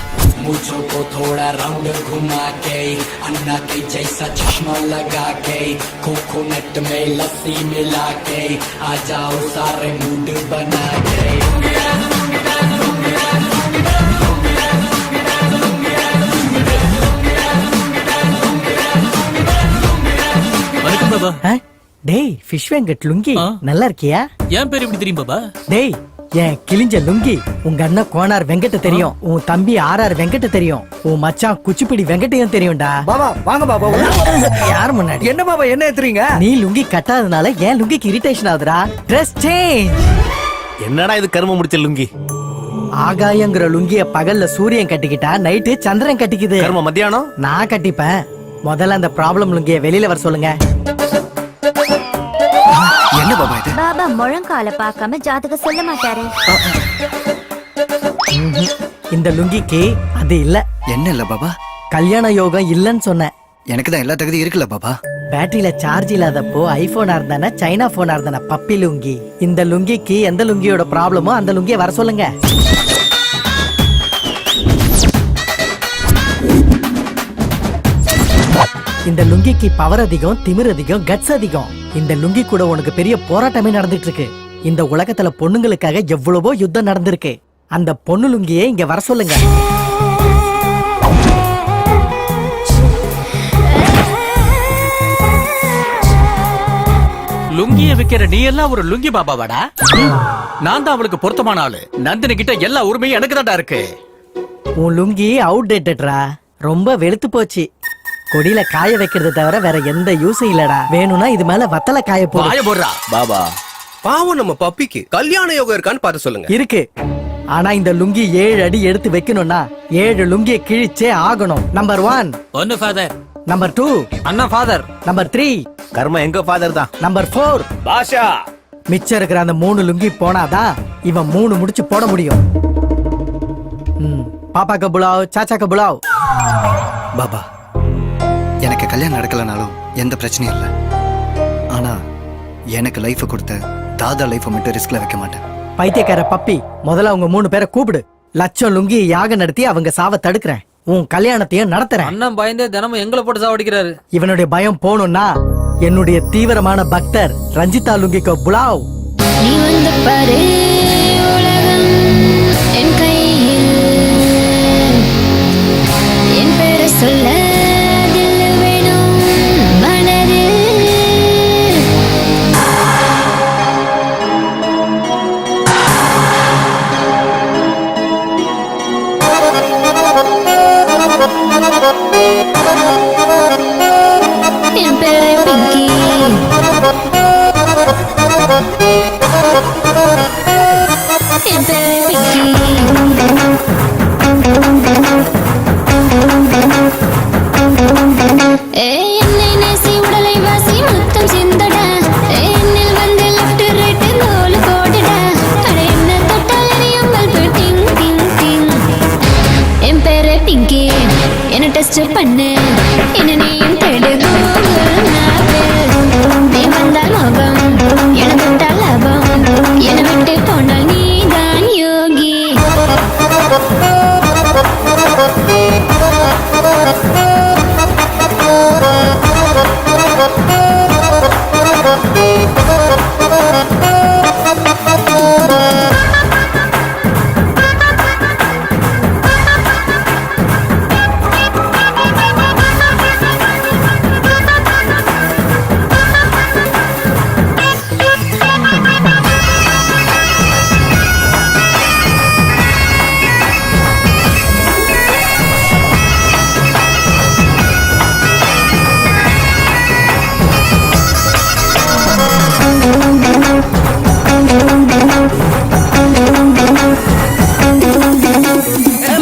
मुझो को थोड़ा राउंड घुमा के अन्ना के जैसा चश्मा लगा के कोकोनट में लस्सी मिला के आ जाओ सारे मूड बना के. வணக்கம் பாபா. டேய், ஃபிஷ் வெங்கட் லுங்கி நல்லா இருக்கியா? என் பேர் எப்படி தெரியும் பாபா? டேய், என் கிழிஞ்ச லுங்கி உங்க அண்ணன் கோனார் வெங்கட்ட தெரியும். உன் தம்பி ஆர்ஆர் வெங்கட்ட தெரியும். உன் மச்சான் குச்சிப்பிடி வெங்கட்டையும் தெரியும்டா. பாபா வாங்க பாபா. யார் முன்னாடி? என்ன பாபா என்ன ஏத்துறீங்க? நீ லுங்கி கட்டாதனால என் லுங்கிக்கு இரிட்டேஷன் ஆகுதுடா. Dress change. என்னடா இது கரும முடிச்ச லுங்கி? ஆகாயங்கிற லுங்கிய பகல்ல சூரியன் கட்டிக்கிட்டா நைட்டு சந்திரன் கட்டிக்குது. கரும மத்தியானம் நான் கட்டிப்பேன். முதல்ல அந்த ப்ராப்ளம் லுங்கிய வெளியில வர சொல்லுங்க. என்ன பாபா இது? பாபா முழங்கால பார்க்காம ஜாதகம் சொல்ல மாட்டாரு. இந்த லுங்கிக்கு அது இல்ல. என்ன இல்ல பாபா? கல்யாண யோகம் இல்லன்னு சொன்னேன். எனக்கு தான் எல்லா தகுதி இருக்குல்ல பாபா. பேட்டரியில சார்ஜ் இல்லாதப்போ ஐபோனா இருந்தானே சைனா போனா இருந்தானே பப்பி லுங்கி. இந்த லுங்கிக்கு எந்த லுங்கியோட ப்ராப்ளமோ அந்த லுங்கியை வர சொல்லுங்க. இந்த லுங்கிக்கு பவர் அதிகம், திமிர் அதிகம், கட்ஸ் அதிகம். இந்த லுங்கி கூட உனக்கு பெரிய போராட்டமே நடந்துட்டு இருக்கு. இந்த உலகத்துல பொண்ணுங்களுக்காக எவ்வளவோ யுத்தம் நடந்திருக்கு. அந்த பொண்ணு லுங்கியே இங்க வர சொல்லுங்க. லுங்கிய விக்கிற நீ எல்லாம் ஒரு லுங்கி பாபாவாடா? நான் தான் அவளுக்கு பொருத்தமான ஆளு. நந்தினி கிட்ட எல்லா உரிமையும் எனக்கு தான்டா இருக்கு. உன் லுங்கி அவுட் டேட்டட்ரா, ரொம்ப வெளுத்து போச்சு. கொடியில காய வைக்கிறது தவிர வேற எந்த யூஸும் இல்லடா. வேணும்னா இது மேல வத்தல காய போடுறா. பாபா பாவம், நம்ம பப்பிக்கு கல்யாண யோகம் இருக்கான்னு பார்த்து சொல்லுங்க. இருக்கு. ஆனா இந்த லுங்கி 7 அடி எடுத்து வைக்கணும்னா 7 லுங்கியை கிழிச்சே ஆகணும். நம்பர் 1 ஒன்னு ஃபாதர். நம்பர் 2 அண்ணா ஃபாதர். நம்பர் 3 கர்ம எங்க ஃபாதர் தான். நம்பர் 4 பாஷா. மிச்சம் இருக்கிற அந்த 3 லுங்கி போனாதான் இவன் 3 முடிச்சு போட முடியும். பாப்பா க புலாவ், சாச்சா க புலாவ். பாபா எனக்கு கல்யாணம் நடக்கலனாலும் எந்த பிரச்சனையும் இல்லை. ஆனா எனக்கு லைஃப் கொடுத்த தாதா லைஃப் மட்டும் ரிஸ்க்ல வைக்க மாட்டேன். பைத்தியக்கார பப்பி, முதல்ல அவங்க 3 பேரை கூப்பிடு. லட்சம் லுங்கி யாகம் நடத்தி அவங்க சாவ தடுக்கிறேன். உன் கல்யாணத்தையும் நடத்துறேன். அண்ணன் பயந்தே தினமும் எங்களை போட்டு சாவடிக்கிறாரு. இவனுடைய பயம் போகணும்னா என்னுடைய தீவிரமான பக்தர் ரஞ்சிதா லுங்கிக்கு புலாவ். நீ வந்து பாரு, உலகம் என் கையில், என் பேரை சொல்ல தில் வேணும் மனது. என் பேரை பிங்கி, என் பேரை பிங்கி. என்னை நேசி உடலை வாசி முத்தம் சிந்தடா. என்னில் வந்து லெஃப்ட் ரைட் கோல் போடுடா. அட என்ன தொட்டால் எரியும் பல்பு டிங் டிங் டிங். என் பேரை பிங்கி, என்ன டெஸ்ட் பண்ணு. என்ன நீயும் தேடு கூகுள் மேப்பில். நீ வந்தால் மோகம், என தொட்டால் லாபம். என விட்டு போனால் நீதான் யோகி.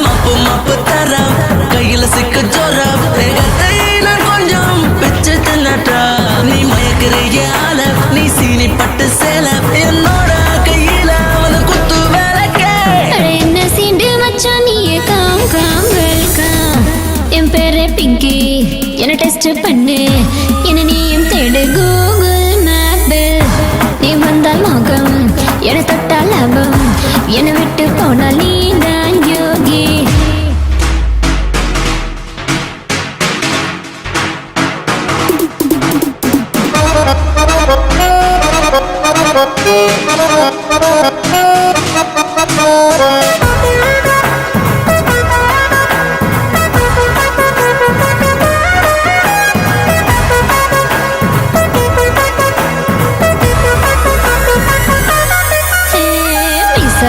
மப்பு மப்பு தரம் கையில சிக்க ஜோரம் நான் கொஞ்சம் பிச்சு தின்னட்டா. நீ மயக்கிறிய ஆல, நீ சீனி பட்டு சேல, என்னோட கையில அவன குத்து வேலைக்கே. என்ன சீண்டு மச்சான் நீயே காம் காம் வெல்கம். என் பேரை பிங்கி, என்ன டெஸ்ட் பண்ணு. என்ன நீயும் தேடு கூகுள் மேப்பில். நீ வந்தால் மோகம், என தொட்டால் லாபம். என்னை விட்டு போனால் நீதான் யோகி.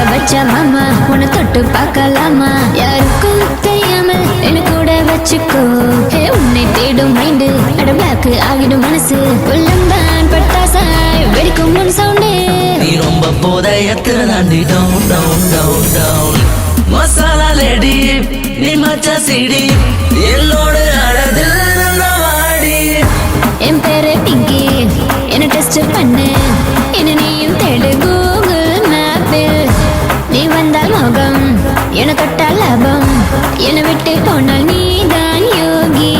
வச்ச மாமா உன்னை தொட்டு பார்க்கலாமா? யாருக்கும் தெரியாமல் என்ன கூட வச்சுக்கோ. உன்னை தேடும் மைண்டு அட பிளாக் ஆகிடும் மனசு. உள்ளம்தான் பட்டாசாய் வெடிக்கும் முன் சவுண்டு. நீ ரொம்ப போதையத்துல தாண்டி down down down down. Masala lady நீ மச்சா சிடி, என்னோட அழதில் வாடி. என் பேரு பிங்கி, என்ன டெஸ்ட் பண்ணு. என்னை விட்டு போனால் நீதான் யோகி.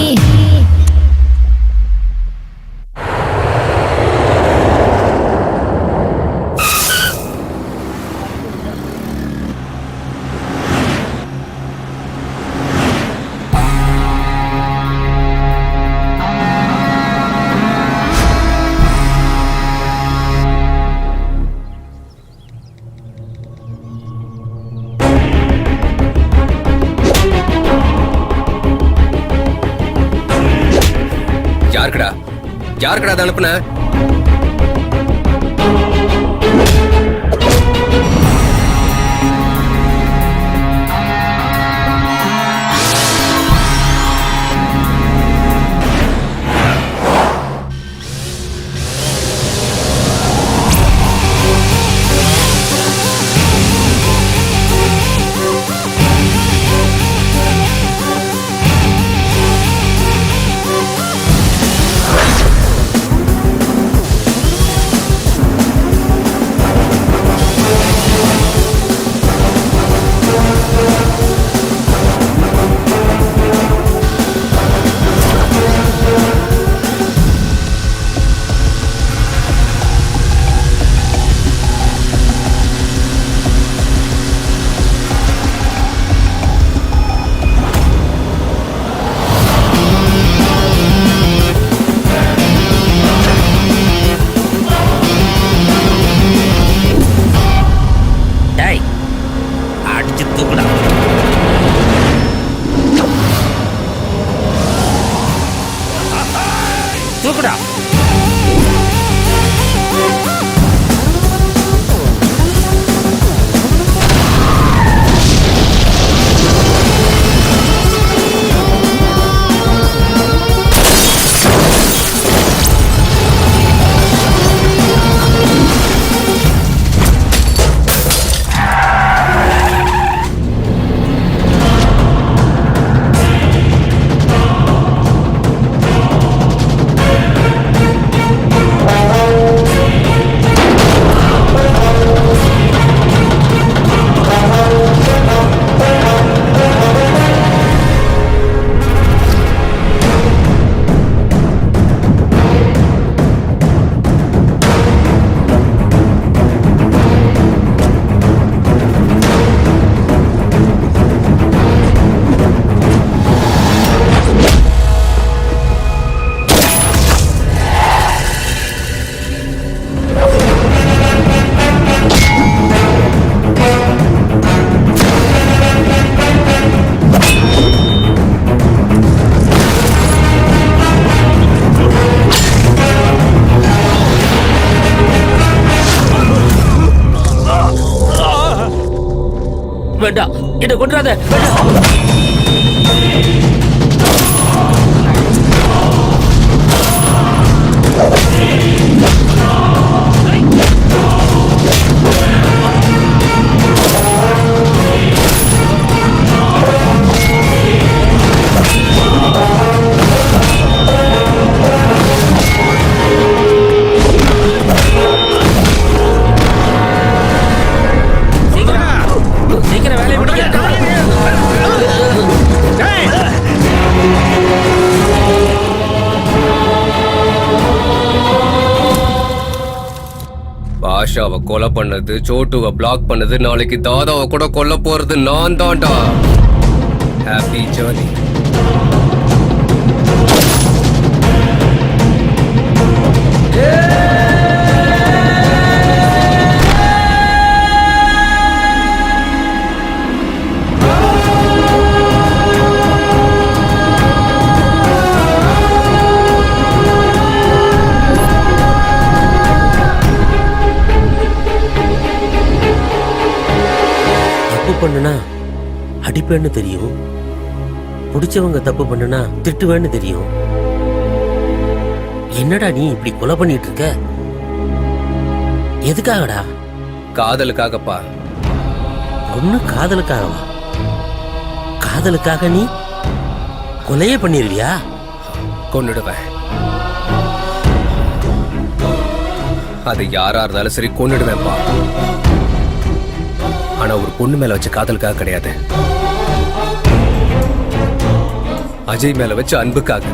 யாருக்கடா அதை அனுப்புன? வேண்டாம், என்ன கொண்டாத. சீக்கிரம் வேலையை முடிக்க. பாஷாவை கொலை பண்ணது, சோட்டுவை பிளாக் பண்ணது, நாளைக்கு தாதாவை கூட கொல்ல போறது நான் தான்டா. Happy journey. பண்ணுனா அடிப்பேன்னு தெரியும், பிடிச்சவங்க தப்பு பண்ணுனா திட்டுவேன்னு தெரியும். என்னடா நீ இப்படி கொலை பண்ணிட்டு இருக்க? எதுக்காகடா? காதலுக்காகப்பா. ஒண்ணு காதலுக்காகவா? காதலுக்காக நீ கொலையே பண்ணிருவியா? கொன்னுடுவேன். அது யாரா இருந்தாலும் சரி கொன்னுடுவேன்ப்பா. ஆனா ஒரு பொண்ணு மேல வச்ச காதலுக்காக கிடையாது. அஜய் மேல வச்ச அன்புக்காக,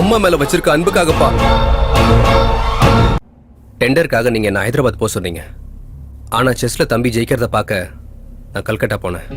அம்மா மேல வச்சிருக்க அன்புக்காகப்பா. டெண்டருக்காக நீங்க என்ன ஹைதராபாத் போக சொன்னீங்க. ஆனா செஸ்ல தம்பி ஜெயிக்கிறத பார்க்க நான் கல்கட்டா போனேன்.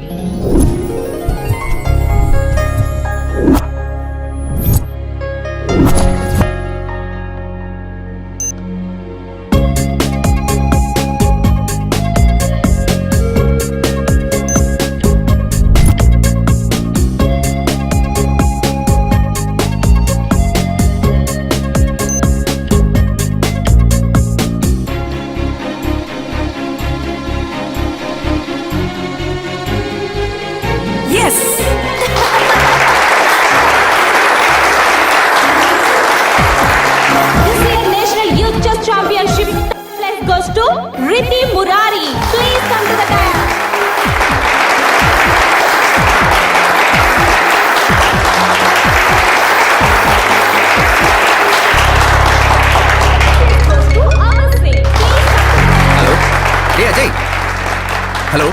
ஹலோ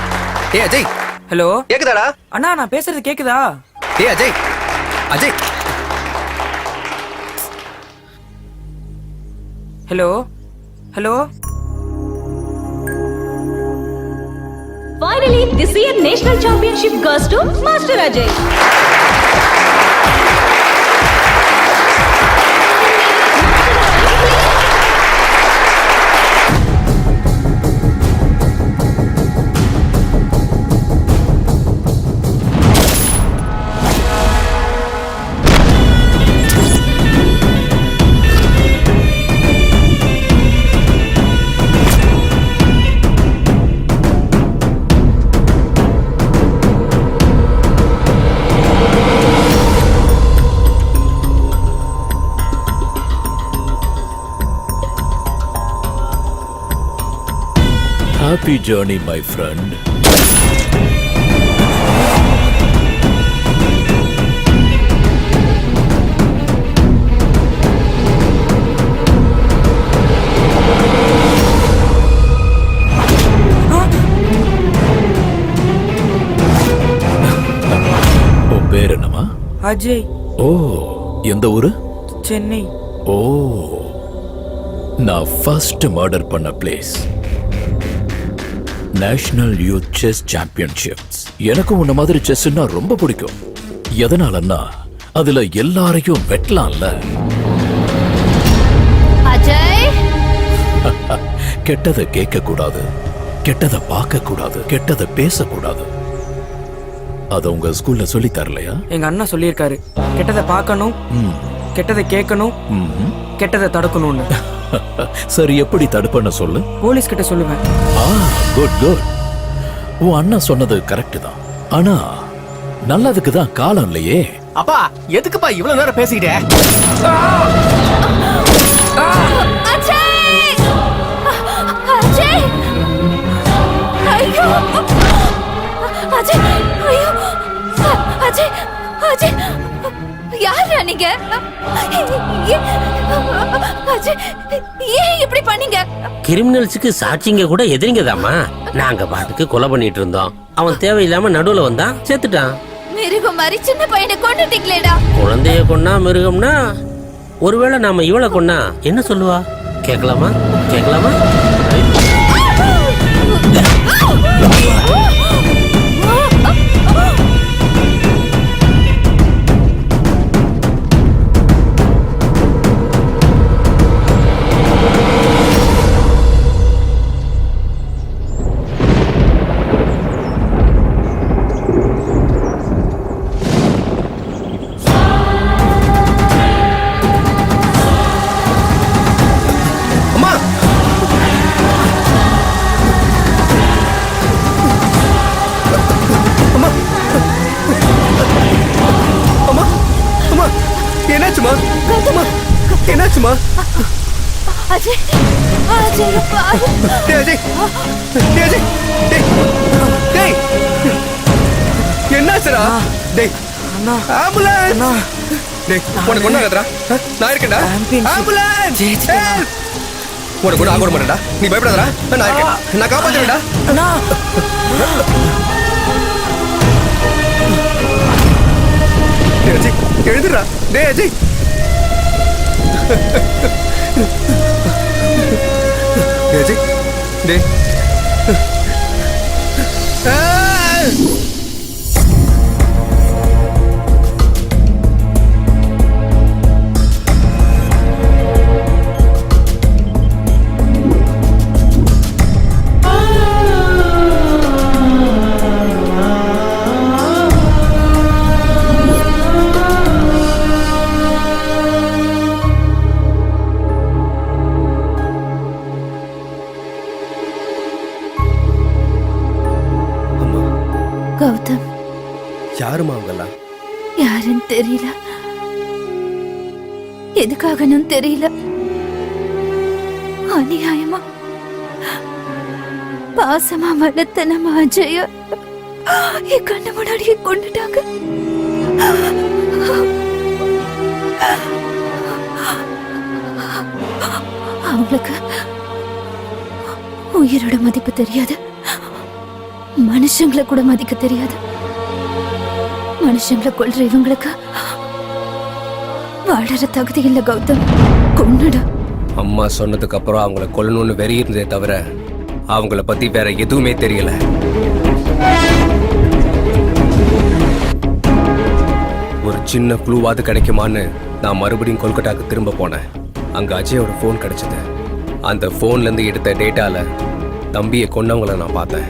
ஏ அஜய். ஹலோ கேக்குதாடா? அண்ணா நான் பேசுறது கேக்குதா? ஏ Ajay, Ajay. Hello hello. Finally, this year national championship goes to Master Ajay. Happy journey, my friend. உன் பேர் என்னமா? அஜய். ஓ, எந்த ஊரு? சென்னை. ஓ, நான் ஃபர்ஸ்ட் மர்டர் பண்ண place national youth chess championships. எனக்கும் உன்ன மாதிரி செஸ்னா ரொம்ப பிடிக்கும். எதனாலன்னா அதுல எல்லாரையும் வெட்டலாம்ல. அஜய், கெட்டதை கேட்க கூடாது, கெட்டதை பார்க்க கூடாது, கெட்டதை பேசக்கூடாது. அத உங்க ஸ்கூல்ல சொல்லி தரலையா? எங்க அண்ணா சொல்லியிருக்காரு, கெட்டதை பார்க்கணும், கெட்டதை கேட்கணும், கெட்டதை தடுக்கணும்னு. சரி, எப்படி தடுப்பன்னு சொல்லு. போலீஸ் கிட்ட சொல்லுவேன். Good good. உன் அண்ணா சொன்னது கரெக்ட் தான். ஆனா நல்லதுக்கு தான் காலம் இல்லையே. அப்பா எதுக்குப்பா இவ்வளவு நேரம் பேசிக்கிட்டே? அஜய்! அஜய்! ஐயோ! அஜய்! ஐயோ! அஜய்! அஜய்! யாரா நீங்க? அஜய், ஏன் இப்படி பண்ணீங்க? கிரிமினல்ஸுக்கு சாட்சிங்க கூட எதிரிங்கதாம்மா. நாங்க பாட்டுக்கு கொலை பண்ணிட்டு இருந்தோம். அவன் தேவையில்லாம நடுவுல வந்தான், செத்துட்டான். மிருகம் மாதிரி சின்ன பையனை கொன்னுட்டீங்களேடா. குழந்தைய கொன்னா மிருகம்னா, ஒருவேளை நாம இவளை கொன்னா என்ன சொல்லுவா? கேட்கலாமா? கேட்கலாமா? என்னாச்சுமா? அஜய், அஜய், டேய் அஜய், டேய் அஜய், டேய், டேய், என்னாச்சுடா? டேய், ஆம்புலன்ஸ்! டேய், உனக்கு ஒண்ணு ஆகாதடா. நான் இருக்கேன்டா. ஆம்புலன்ஸ்! உனக்கு ஒண்ணு ஆக மாட்டேன்டா. நீ பயப்படாதடா. நான் இருக்கேன். நான் காப்பாத்துறேன்டா. அஜய் எழுதுடா. டேய் அஜய். டேய் அஜய். டேய். கௌதம் யாருமா அவங்கெல்லாம்? யாருன்னு தெரியல, எதுக்காகன்னு தெரியல. அநியாயமா பாசமா வளர்த்த நம்ம அஜய என் கண்ணு முன்னாடியே கொண்டுட்டாங்க. அவங்களுக்கு உயிரோட மதிப்பு தெரியாது, மனுஷங்களை கூட மதிக்க தெரியாது. மனுஷங்களை கொல்ற இவங்களுக்கு வாழற தகுதி இல்ல கௌதம், கொன்னுடு. அம்மா சொன்னதுக்கு அப்புறம் அவங்கள கொல்லணும்னு வெறி இருந்ததே தவிர அவங்கள பத்தி வேற எதுவுமே தெரியல. ஒரு சின்ன க்ளூவாது கிடைக்குமான்னு நான் மறுபடியும் கொல்கட்டாக்கு திரும்ப போனேன். அங்க அஜயோட போன் கிடைச்சது. அந்த போன்ல இருந்து எடுத்த டேட்டால தம்பியை கொன்னவங்கள நான் பார்த்தேன்.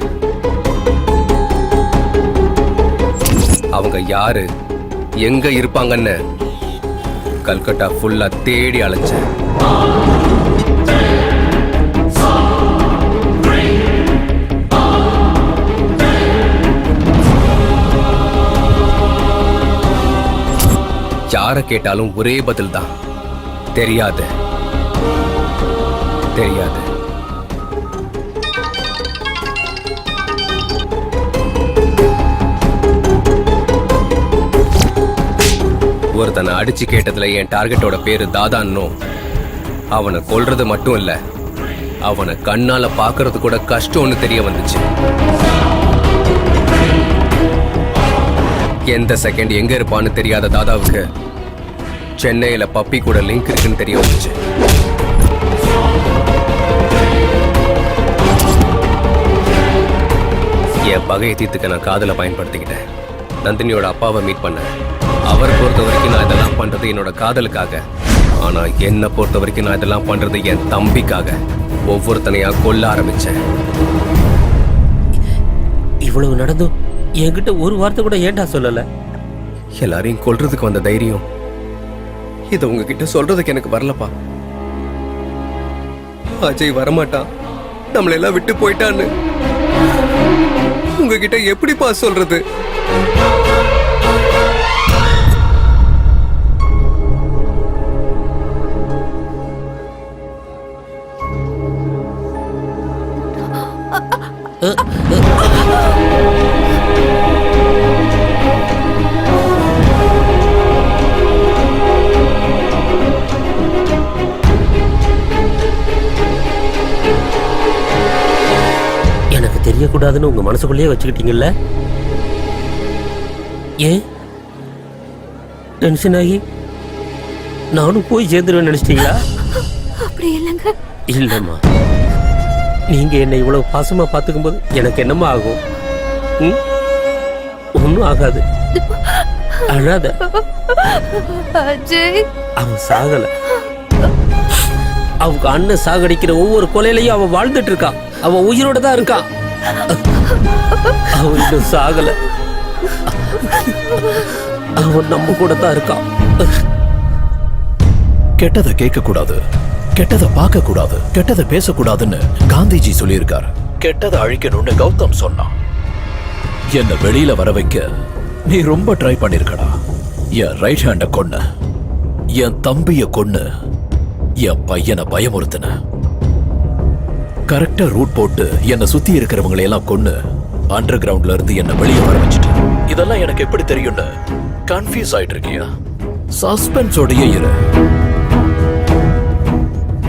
அவங்க யாரு, எங்க இருப்பாங்கன்னு கல்கட்டா ஃபுல்லா தேடி அலைஞ்சேன். யார கேட்டாலும் ஒரே பதில் தான், தெரியாது தெரியாது. ஒருத்தனை அடிச்சு கேட்டதுல என் டார்கெட்டோட பேரு தாதான்னும், அவனை கொல்றது மட்டும் இல்ல, அவனை கண்ணால பாக்குறது கூட கஷ்டம்னு தெரிய வந்துச்சு. எந்த செகண்ட் எங்க இருப்பான்னு தெரியாத தாதாவுக்கு சென்னையில பப்பி கூட லிங்க் இருக்குன்னு தெரிய வந்துச்சு. என் பகையை தீர்த்துக்க நான் காதலை பயன்படுத்திக்கிட்டேன். நந்தினியோட அப்பாவை மீட் பண்ணேன். அவரை பொறுத்த வரைக்கும் நான் இதெல்லாம் பண்றது என்னோட காதலுக்காக. ஆனா என்னை பொறுத்த வரைக்கும் நான் இதெல்லாம் பண்றது என் தம்பிக்காக. ஒவ்வொருத்தனையா கொல்ல ஆரம்பிச்சேன். இவ்வளவு நடந்தும் என்கிட்ட ஒரு வார்த்தை கூட ஏன்டா சொல்லல? எல்லாரையும் கொல்றதுக்கு வந்த தைரியம் இதை உங்ககிட்ட சொல்றதுக்கு எனக்கு வரலப்பா. அஜய் வரமாட்டான், நம்மள எல்லாம் விட்டு போயிட்டான்னு உங்ககிட்ட எப்படிப்பா சொல்றது? எனக்கு தெரியக்கூடாதுன்னு உங்க மனசுக்குள்ளேயே வச்சுக்கிட்டீங்கல்ல? ஏன் டென்ஷன் ஆகி நானும் போய் சேர்ந்துருவேன் நினைச்சிட்டீங்களா? அப்படி இல்லைங்க. இல்லம்மா, நீங்க என்னை இவ்வளவு பாசமா பாத்துக்கும் போது எனக்கு என்னமா ஆகும்? ஒன்னும் ஆகாது, அழாத. அஜய் அவன் சாகல. அவங்க அண்ணன் சாகடிக்கிற ஒவ்வொரு கொலையிலையும் அவன் வாழ்ந்துட்டு இருக்கான். அவன் உயிரோட தான் இருக்கான். அவன் இன்னும் சாகல. அவன் நம்ம கூட தான் இருக்கான். கெட்டதை கேட்க கூடாது, கெட்டதை பார்க்க கூடாது, கெட்டதை பேசக்கூடாதுன்னு காந்திஜி சொல்லியிருக்காரு. கெட்டதை அழிக்கணும்னு கௌதம் சொன்னான். என்ன வெளியில வர வைக்க நீ ரொம்ப ட்ரை பண்ணிருக்கடா. என் ரைட் ஹேண்ட கொன்னு, என் தம்பிய கொன்னு, என் பையனை பயமுறுத்தின. கரெக்டா ரூட் போட்டு என்னை சுத்தி இருக்கிறவங்களை எல்லாம் கொன்னு அண்டர் கிரவுண்ட்ல இருந்து என்ன வெளியே வர வச்சுட்டு. இதெல்லாம் எனக்கு எப்படி தெரியும்னு கன்ஃபியூஸ் ஆயிட்டு இருக்கியா? சஸ்பென்ஸோடயே இரு.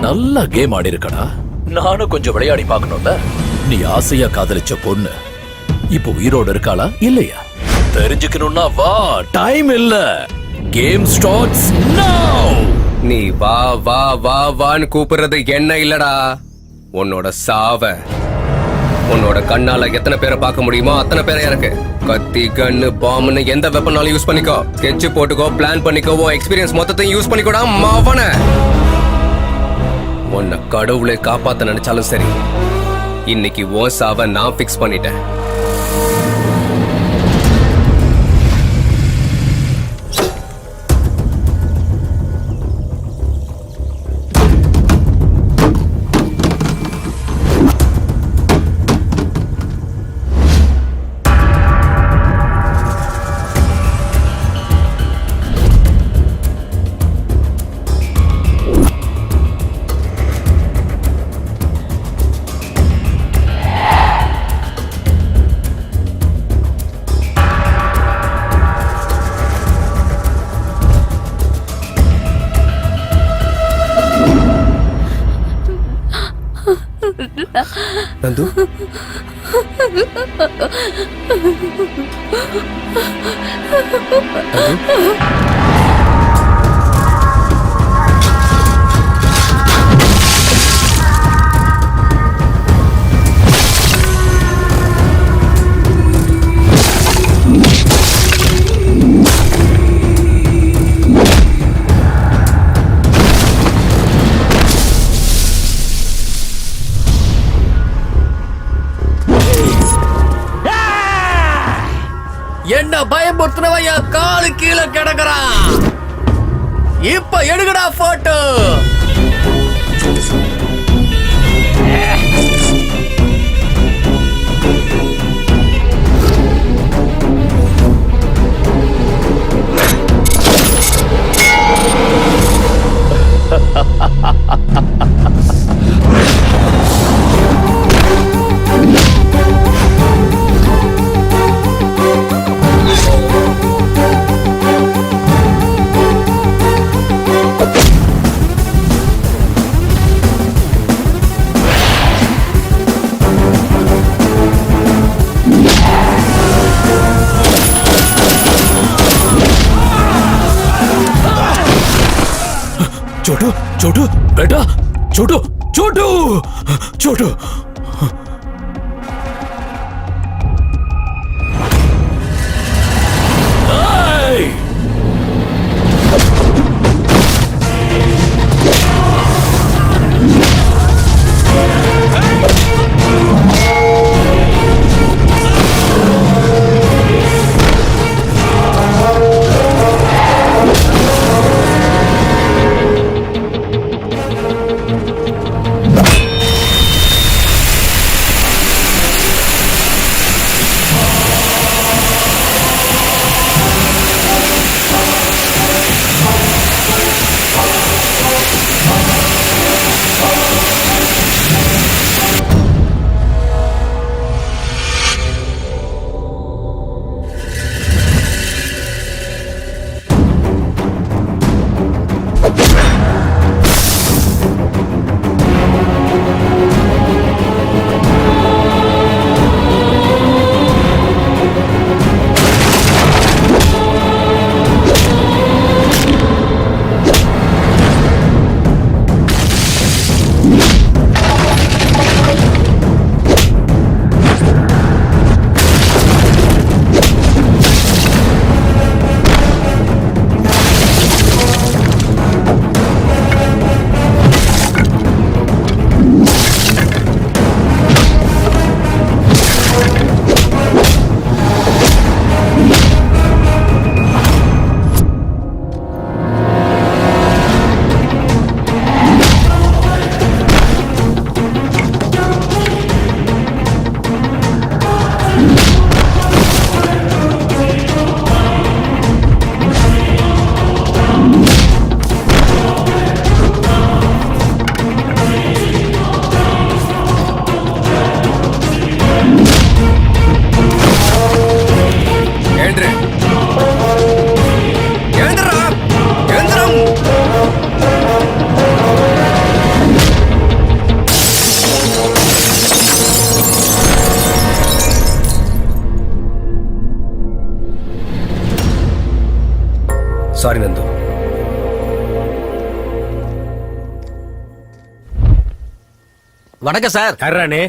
நல்லா கேம் ஆடி இருக்கடா. நானும் கொஞ்சம் விளையாடி பார்க்கணும்ல. நீ ஆசையா காதலிச்ச பொண்ணு இப்போ உயிரோடு இருக்காளா இல்லையா தெரிஞ்சுக்கணும்னா வா, டைம் இல்ல. கேம் ஸ்டார்ட்ஸ் நவ. நீ வா வா வா வான்னு கூப்பிடுறது என்ன இல்லடா, உன்னோட சாவ. உன்னோட கண்ணால எத்தனை பேரை பார்க்க முடியுமோ அத்தனை பேரை இருக்கு. கத்தி கன்னு பாம்புன்னு எந்த வெப்பனாலும் யூஸ் பண்ணிக்கோ. ஸ்கெட்ச் போட்டுக்கோ, பிளான் பண்ணிக்கோ, எக்ஸ்பீரியன்ஸ் மொத்தத்தையும் யூஸ் பண்ணிக்கோடா மாவன. உன்னை கடவுளை காப்பாத்த நினைச்சாலும் சரி, இன்னைக்கு உன் சாவ நான் பிக்ஸ் பண்ணிட்டேன். நந்து என்ன பயமுறுத்தினவன் என் காலு கீழே கிடக்குறான். இப்ப எடுக்கடா போட்டோ. छोटू छोटू बेटा छोटू छोटू छोटू வணக்கம் சார். கர்றானே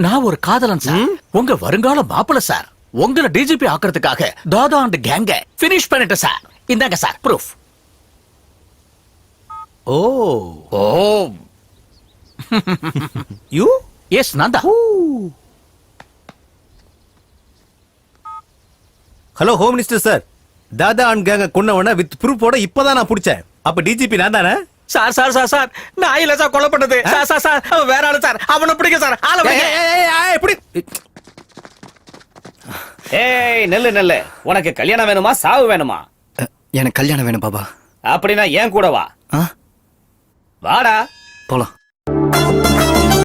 நான் ஒரு காதலன் சார். உங்க வருங்கால மாப்பிள்ள சார். உங்களை டிஜிபி ஆக்குறதுக்காக தாதா அண்ட் கேங்க பினிஷ் பண்ணிட்டேன் சார். இந்தாங்க sir proof. Oh oh you yes நான் தான். ஹலோ ஹோம் மினிஸ்டர் சார், தாதா அண்ட் கேங்க கொன்னவன வித் ப்ரூஃபோட இப்பதான் நான் புடிச்சேன். அப்ப டிஜிபி நான் தானே? சார் சார் சார் சார் நான் இல்ல சார் கொலை பண்ணது. சார் சார் சார் அவன் வேற ஆளு சார். அவனை பிடிக்க சார். ஆள எப்படி? ஏய் நெல்லு நெல்லு, உனக்கு கல்யாணம் வேணுமா சாவு வேணுமா? எனக்கு கல்யாணம் வேணும் பாபா. அப்படின்னா ஏன் கூட வா. வாடா போலாம்.